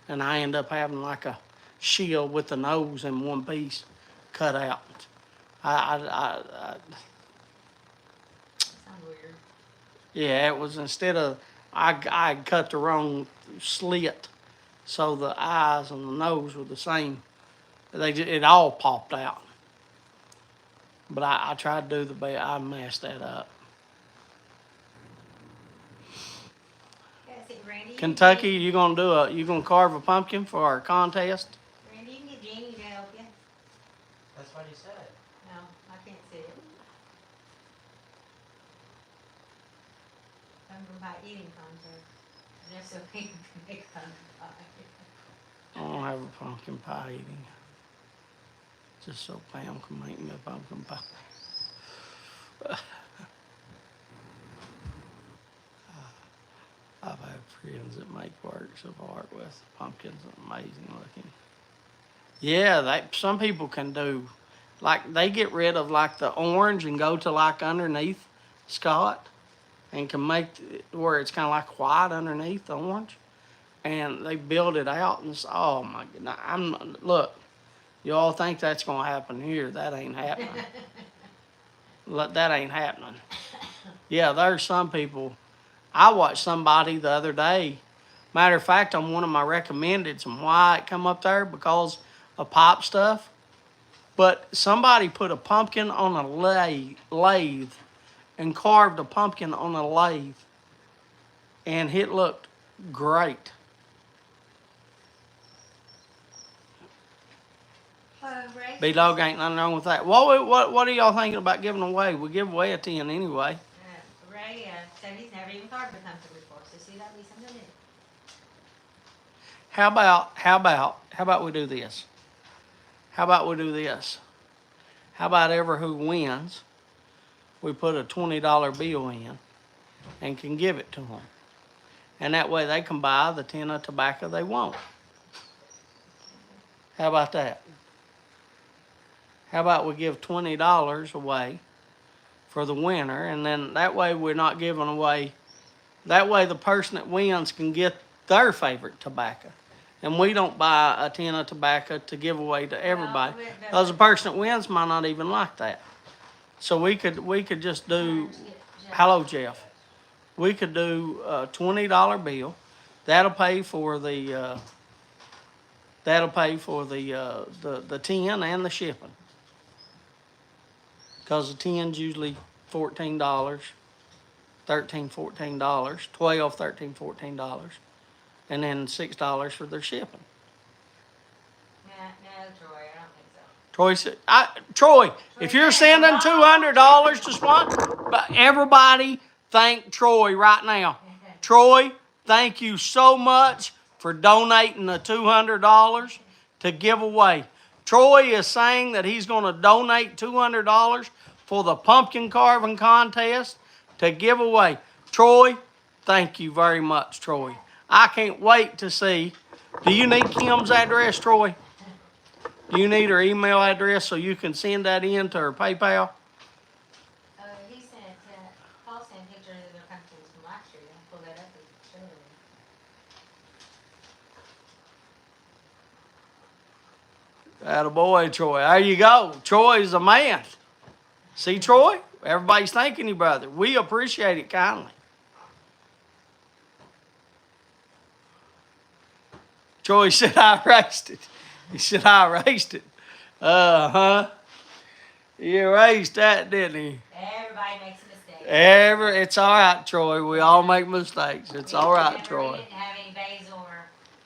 and I end up having like a shield with the nose in one piece cut out. Sounds weird. Yeah, it was instead of I cut the wrong slit, so the eyes and the nose were the same. It all popped out. But I tried to do the best. I messed that up. That's it, Randy. Kentucky, you gonna carve a pumpkin for our contest? Randy, you can get Jeannie to help you. That's what he said. No, I can't see it. Pumpkin pie eating contest. Just so people can make pumpkin pie. I don't have a pumpkin pie eating. just so Pam can make me a pumpkin pie. I've had friends that make works of art with pumpkins, amazing looking. Yeah, some people can do, like they get rid of like the orange and go to like underneath Scott, and can make where it's kind of like white underneath the orange, and they build it out and oh my goodness, look, you all think that's gonna happen here? That ain't happening. Look, that ain't happening. Yeah, there's some people. I watched somebody the other day. Matter of fact, on one of my recommendeds, and why it come up there because of pop stuff. But somebody put a pumpkin on a lathe and carved a pumpkin on a lathe, and it looked great. Ray? B-Dog ain't nothing wrong with that. What are y'all thinking about giving away? We give away a 10 anyway. Ray said he's never even carved a pumpkin before, so see, that'd be something new. How about we do this? How about we do this? How about ever who wins, we put a $20 bill in and can give it to them. And that way they can buy the tin of tobacco they want. How about that? How about we give $20 away for the winner, and then that way we're not giving away, that way the person that wins can get their favorite tobacco. And we don't buy a tin of tobacco to give away to everybody, because the person that wins might not even like that. So we could just do, hello Jeff, we could do a $20 bill. That'll pay for the tin and the shipping. Because the tin's usually $14, $13, $14, $12, $13, $14, and then $6 for their shipping. No, Troy, I don't think so. Troy said, Troy, if you're sending $200 to Swan, but everybody thank Troy right now. Troy, thank you so much for donating the $200 to give away. Troy is saying that he's going to donate $200 for the pumpkin carving contest to give away. Troy, thank you very much, Troy. I can't wait to see. Do you need Kim's address, Troy? Do you need her email address so you can send that in to her PayPal? He sent, Paul sent pictures of their pumpkins from last year. I'll pull that up and show them. Attaboy, Troy. There you go. Troy's a man. See, Troy? Everybody's thanking you, brother. We appreciate it kindly. Troy said, I erased it. He said, I erased it. Uh-huh. He erased that, didn't he? Everybody makes a mistake. It's all right, Troy. We all make mistakes. It's all right, Troy. We didn't have any basil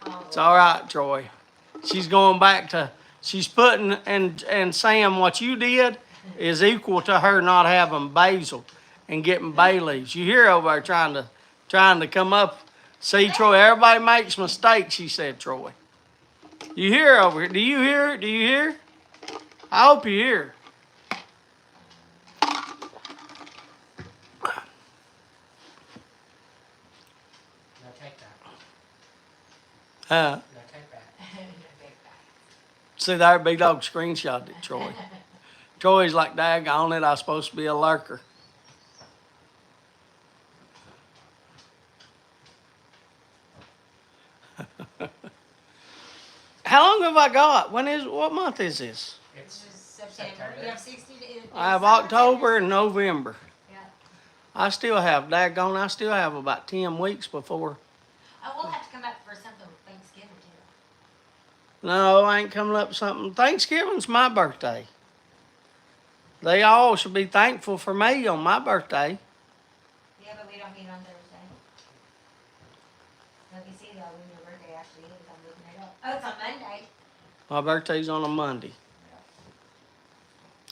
or It's all right, Troy. She's going back to, she's putting, and saying what you did is equal to her not having basil and getting bay leaves. You hear over there trying to come up. See, Troy, everybody makes mistakes, she said, Troy. You hear over here. Do you hear? Do you hear? I hope you hear. No, take that. Huh? No, take that. See, there, Big Dog screenshotted it, Troy. Troy's like, daggone it, I was supposed to be a lurker. How long have I got? What month is this? It's September. You have 60 days. I have October and November. Yeah. I still have about 10 weeks before. Oh, we'll have to come up for something with Thanksgiving too. No, I ain't coming up with something. Thanksgiving's my birthday. They all should be thankful for me on my birthday. Yeah, but we don't meet on Thursday. Let me see though when your birthday actually is. I'm looking it up. Oh, it's on Monday. My birthday's on a Monday.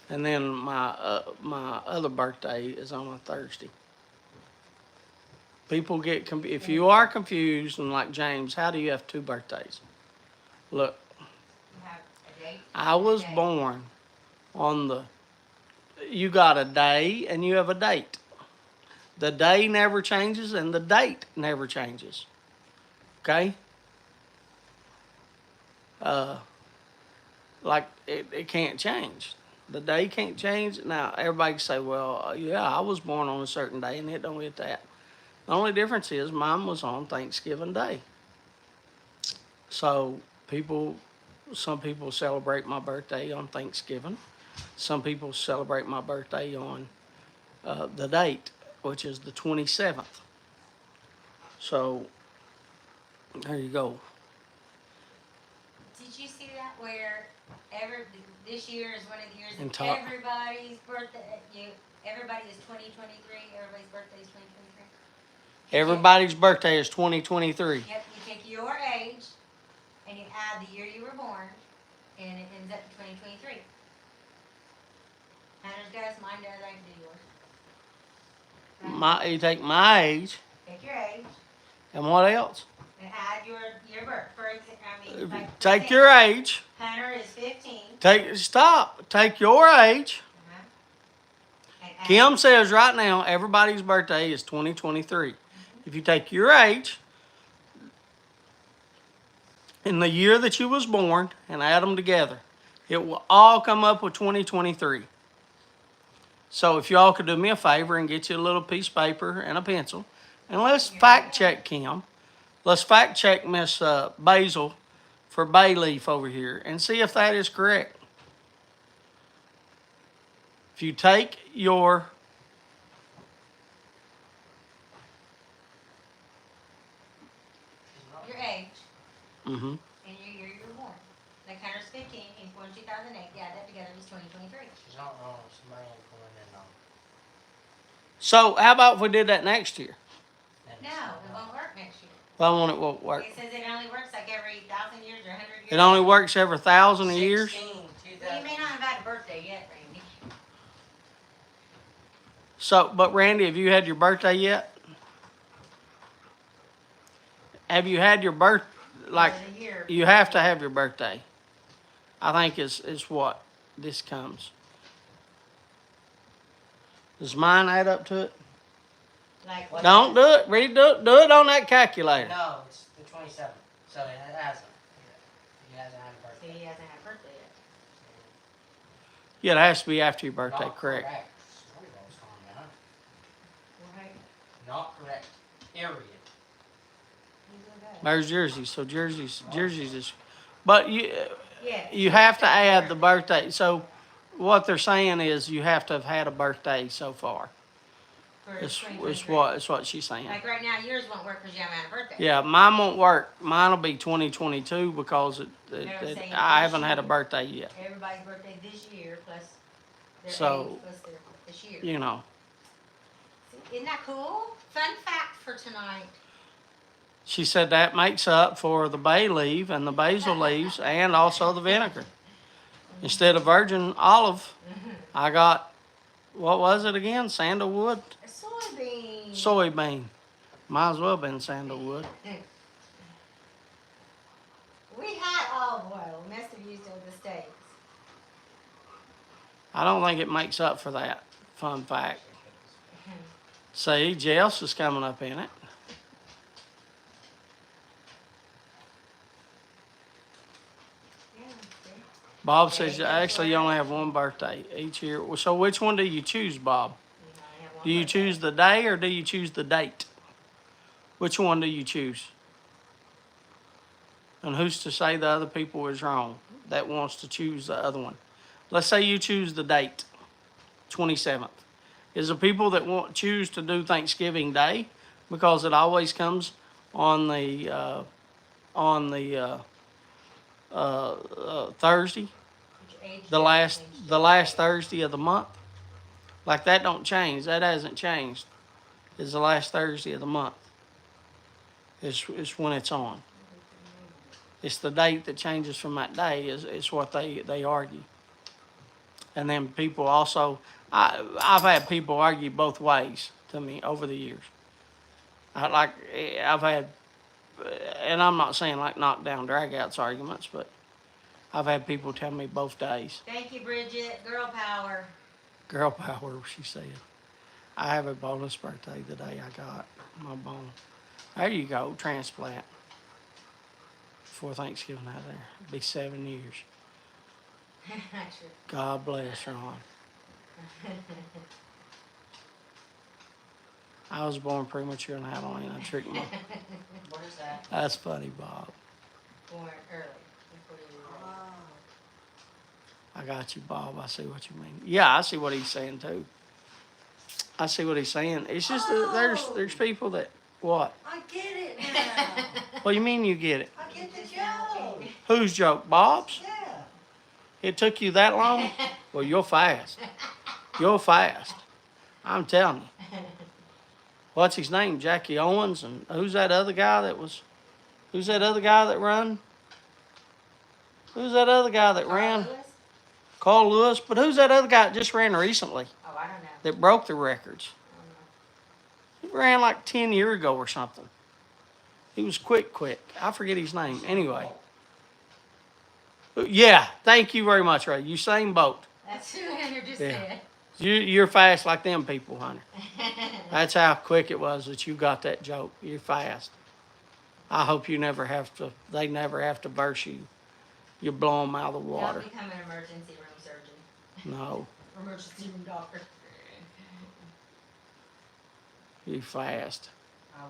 And then my other birthday is on a Thursday. People get confused. If you are confused, and like James, how do you have two birthdays? Look, You have a date. I was Okay. born on you got a day and you have a date. The day never changes and the date never changes. Okay? Uh, like it can't change. The day can't change. Now, everybody can say, well, yeah, I was born on a certain day and it don't hit that. The only difference is mine was on Thanksgiving Day. So some people celebrate my birthday on Thanksgiving. Some people celebrate my birthday on the date, which is the 27th. So there you go. Did you see that where this year is one of the years And that top. everybody's birthday, everybody is 2023, everybody's birthday is 2023? Everybody's birthday is 2023. Yep, you take your age and you add the year you were born, and it ends up to 2023. Hunter's does, mine does, I can do yours. You take my age, Take your age and what else? and add your birth. Take your age. Hunter is 15. Take your age. And add- Kim says right now everybody's birthday is 2023. If you take your age and the year that you was born and add them together, it will all come up with 2023. So if y'all could do me a favor and get you a little piece of paper and a pencil, and let's fact check Kim. Let's fact check Miss Basil for bay leaf over here and see if that is correct. If you take your age mm-hmm. and your year you were born. Like Hunter's 15, he's born 2008. You add that together, he's 2023. She's not wrong. Somebody ain't pulling in on. So how about if we did that next year? No, it won't work next year. Well, it won't work. It says it only works like every 1,000 years or 100 years. It only works every 1,000 years. 16, Well, you may not have had a birthday yet, Randy. So, but Randy, have you had your birthday yet? Have you had your birth? Like, A year. you have to have your birthday. I think is what this comes. Does mine add up to it? Like What? Don't do it. Do it on that calculator. No, it's the 27th. So it hasn't. He hasn't had a So birthday. he hasn't had a birthday yet. Yeah, it has to be after your birthday, Not correct? Sorry, I was calling you out. Right. Not correct. Period. There's Jersey. So Jersey's is, but Yeah. you have to add the birthday. So what they're saying is you have to have had a birthday so far. For It's 2023. what she's saying. Like right now, yours won't work because you haven't had a birthday. Yeah, mine won't work. Mine will be 2022 because I haven't had a birthday yet. Everybody's birthday this year plus their So, age plus this year. You know. Isn't that cool? Fun fact for tonight. She said that makes up for the bay leaf and the basil leaves and also the vinegar. Instead of virgin olive, I got, what was it again? Sandalwood? A soybean. Soybean. Might as well have been sandalwood. We had olive oil. We must have used it with the steaks. I don't think it makes up for that. Fun fact. See, Jess is coming up in it. Yeah, see? Bob says actually you only have one birthday each year. So which one do you choose, Bob? You only have one Do you birthday. choose the day or do you choose the date? Which one do you choose? And who's to say the other people is wrong that wants to choose the other one? Let's say you choose the date, 27th. Is the people that choose to do Thanksgiving Day because it always comes on the Thursday, Which age the does last change the the last day. Thursday of the month? Like that don't change. That hasn't changed. It's the last Thursday of the month. It's when it's on. It's the date that changes from that day is what they argue. And then people also, I've had people argue both ways to me over the years. I've had, and I'm not saying like knockdown drag outs arguments, but I've had people tell me both days. Thank you, Bridget. Girl power. Girl power, she said. I have a bonus birthday the day I got my bone. There you go, transplant. Before Thanksgiving out there. It'll be 7 years. True. God bless Ron. I was born premature in Halloween. I tricked my. What is that? That's funny, Bob. Born early. Before you were ready. I got you, Bob. I see what you mean. Yeah, I see what he's saying too. I see what he's saying. It's just that there's people that what? I get it now. What do you mean you get it? I get the joke. Whose joke? Bob's? Yeah. It took you that long? Well, you're fast. You're fast. I'm telling you. What's his name? Jackie Owens, and who's that other guy that was? Who's that other guy that run? Who's that other guy that ran? Lewis? Carl Lewis. But who's that other guy that just ran recently Oh, I don't know. that broke the records? I don't know. He ran like 10 years ago or something. He was quick. I forget his name. Anyway. Yeah, thank you very much, Ray. Usain Bolt. That's who Hunter just Yeah. said. You're fast like them people, Hunter. That's how quick it was that you got that joke. You're fast. I hope you never have to, they never have to burst you. You blow them out of the water. Don't become an emergency room surgeon. No, Emergency room doctor. you fast. I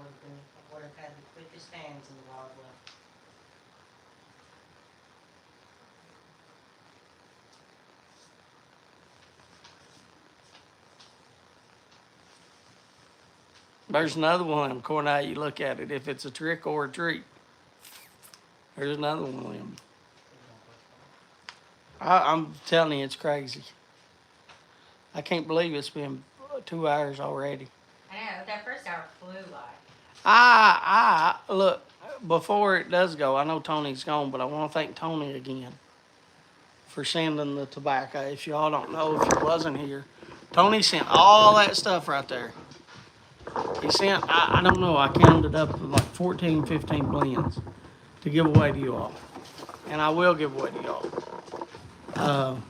would have had the quickest hands in the Wild West. There's another one, according to how you look at it, if it's a trick or a treat. There's another one of them. I'm telling you, it's crazy. I can't believe it's been 2 hours already. I know, that first hour flew by. Look, before it does go, I know Tony's gone, but I want to thank Tony again for sending the tobacco. If y'all don't know, if you wasn't here, Tony sent all that stuff right there. He sent, I don't know, I counted up like 14, 15 blends to give away to you all. And I will give away to y'all. Tiger.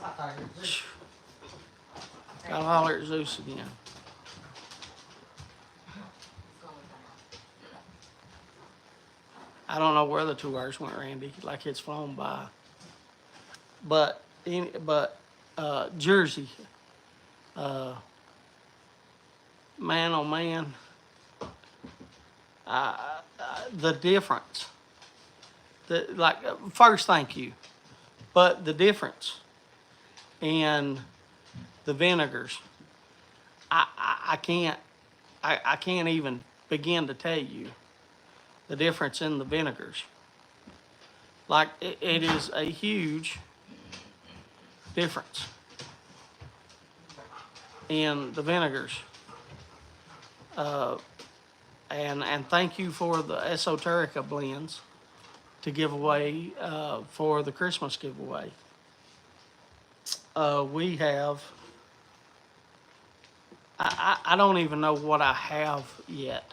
Not Tiger. Zeus. Gotta holler at Zeus again. I don't know where the 2 hours went, Randy. Like it's flown by. But Jersey, man, oh man, the difference. First, thank you, but the difference in the vinegars, I can't even begin to tell you the difference in the vinegars. Like it is a huge difference in the vinegars. And thank you for the Esoterica blends to give away for the Christmas giveaway. We have, I don't even know what I have yet.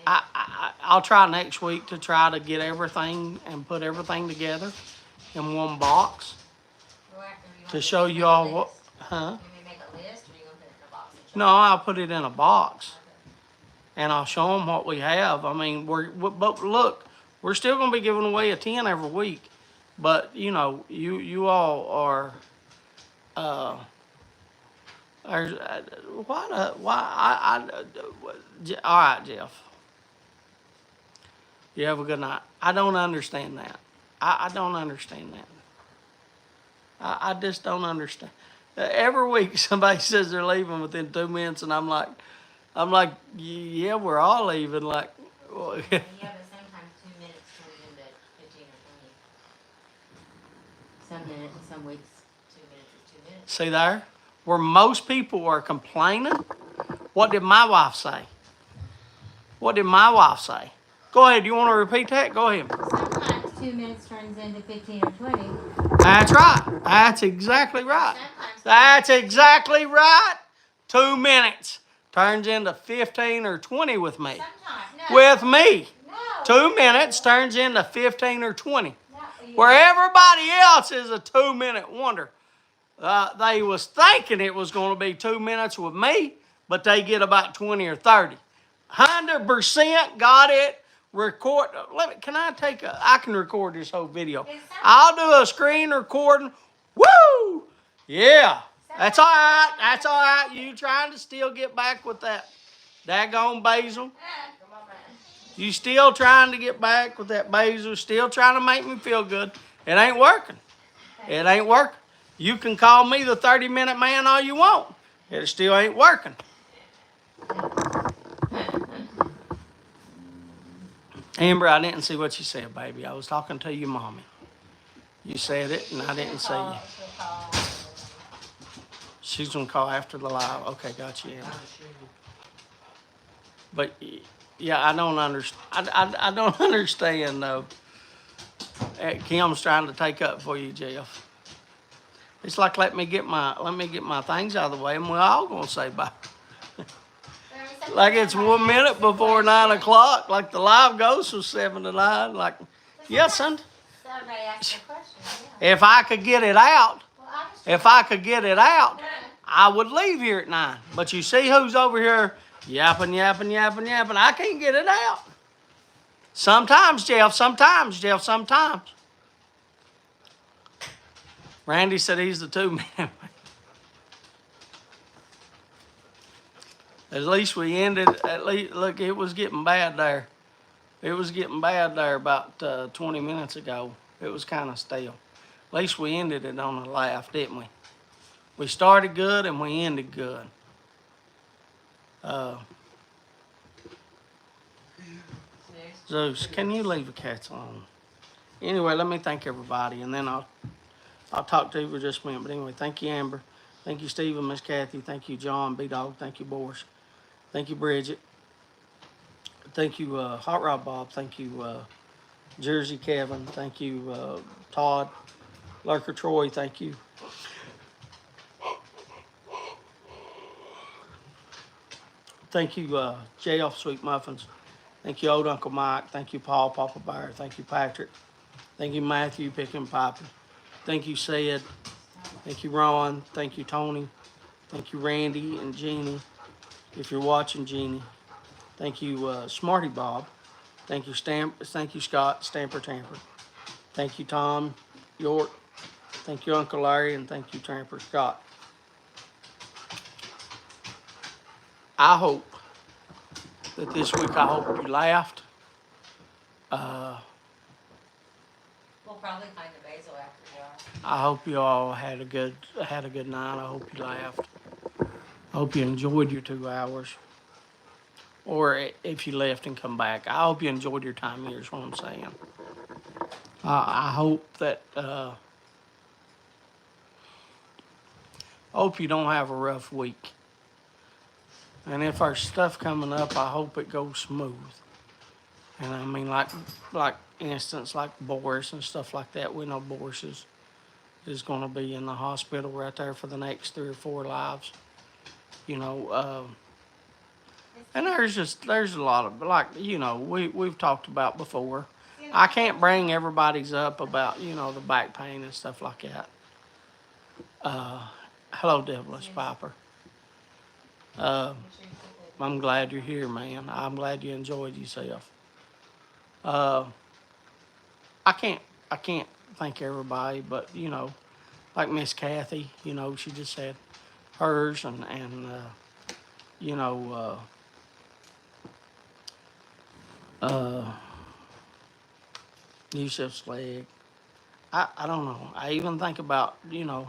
I'll try next week to try to get everything and put everything together in one box to show you all what, huh? You may make a list, or you gonna put it in a box? No, I'll put it in a box and I'll show them what we have. I mean, but look, we're still gonna be giving away a 10 every week, but you know, you all are, all right, Jeff. You have a good night. I don't understand that. I don't understand that. I just don't understand. Every week somebody says they're leaving within 2 minutes, and I'm like, yeah, we're all leaving. Like, well, Yeah, but sometimes 2 minutes turns into 15 or 20. Some minutes, some weeks, 2 minutes is 2 minutes. see there, where most people are complaining. What did my wife say? What did my wife say? Go ahead. You want to repeat that? Go ahead. Sometimes 2 minutes turns into 15 or 20. That's right. That's exactly right. Sometimes That's exactly right. 2 minutes turns into 15 or 20 with me. Sometimes. No. With me. No. 2 minutes turns into 15 or 20. No, Where everybody else is a 2-minute wonder. They was thinking it was going to be 2 minutes with me, but they get about 20 or 30. 100% got it. Record. Can I take a? I can record this whole video. I'll do a screen recording. Woo! Yeah. That's all right. That's all right. You trying to still get back with that daggone basil? You still trying to get back with that basil? Still trying to make me feel good? It ain't working. It ain't working. You can call me the 30-minute man all you want. It still ain't working. Amber, I didn't see what you said, baby. I was talking to your mommy. You said it, and I didn't see you. She's going to call after the live. Okay, got you, Amber. But, yeah, I don't understand. I don't understand, though. Kim's trying to take up for you, Jeff. It's like let me get my things out of the way, and we're all going to say bye. Like it's 1 minute before 9 o'clock. Like the live goes from 7 to 9. Like, yes, son. Somebody asked a question. Yeah. If I could get it out, Well, I just I would leave here at 9. But you see who's over here yapping. I can't get it out. Sometimes, Jeff. Randy said he's the 2-minute. At least we ended, look, it was getting bad there. It was getting bad there about 20 minutes ago. It was kind of stale. At least we ended it on a laugh, didn't we? We started good and we ended good. Zeus, can you leave the cats alone? Anyway, let me thank everybody, and then I'll talk to you for just a minute. But anyway, thank you, Amber. Thank you, Stephen, Miss Kathy. Thank you, John, B-Dog. Thank you, Boris. Thank you, Bridget. Thank you, Hot Rod Bob. Thank you, Jersey Kevin. Thank you, Todd. Lurker Troy, thank you. Thank you, JF Sweet Muffins. Thank you, Old Uncle Mike. Thank you, Paul, Papa Bear. Thank you, Patrick. Thank you, Matthew, Picking Poppy. Thank you, Sid. Thank you, Ron. Thank you, Tony. Thank you, Randy and Jeannie. If you're watching, Jeannie. Thank you, Smarty Bob. Thank you, Thank you, Scott, Stamper Tamper. Thank you, Tom York. Thank you, Uncle Larry, and thank you, Tramper Scott. I hope that this week, I hope you laughed. We'll probably find a basil after dark. I hope you all had a good night. I hope you laughed. I hope you enjoyed your 2 hours. Or if you left and come back, I hope you enjoyed your time here is what I'm saying. I hope that, I hope you don't have a rough week. And if our stuff coming up, I hope it goes smooth. And I mean, like instance, like Boris and stuff like that. We know Boris is going to be in the hospital right there for the next 3 or 4 lives. You know, and there's a lot of, like, you know, we've talked about before. I can't bring everybody's up about, you know, the back pain and stuff like that. Hello, Devilish Piper. I'm glad you're here, man. I'm glad you enjoyed yourself. I can't thank everybody, but, you know, like Miss Kathy, you know, she just said hers, and you know, Yusuf's leg. I don't know. I even think about, you know,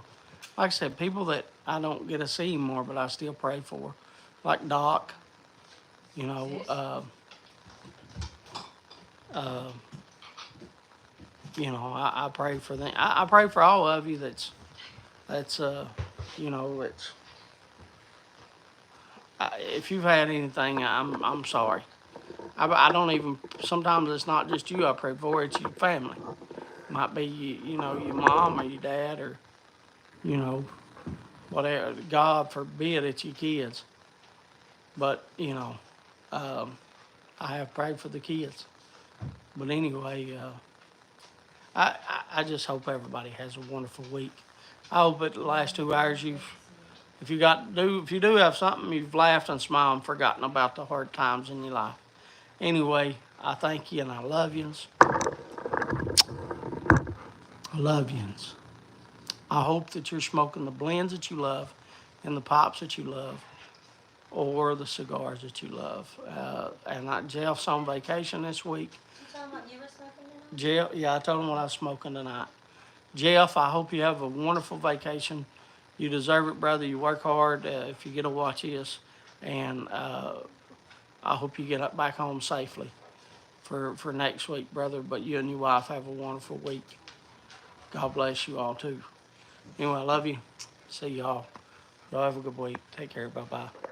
like I said, people that I don't get to see anymore, but I still pray for, like Doc, you know, you know, I pray for them. I pray for all of you that's you know, if you've had anything, I'm sorry. I don't even, sometimes it's not just you I pray for, it's your family. Might be, you know, your mom or your dad, or, you know, whatever. God forbid it's your kids. But, you know, I have prayed for the kids. But anyway, I just hope everybody has a wonderful week. I hope at the last 2 hours if you do have something, you've laughed and smiled and forgotten about the hard times in your life. Anyway, I thank you and I love yous. I love yous. I hope that you're smoking the blends that you love and the pops that you love or the cigars that you love. Jeff's on vacation this week. You talking about you were smoking tonight? Jeff, yeah, I told him what I was smoking tonight. Jeff, I hope you have a wonderful vacation. You deserve it, brother. You work hard if you get to watch this. And I hope you get back home safely for next week, brother. But you and your wife have a wonderful week. God bless you all, too. Anyway, I love you. See y'all. Y'all have a good week. Take care. Bye-bye.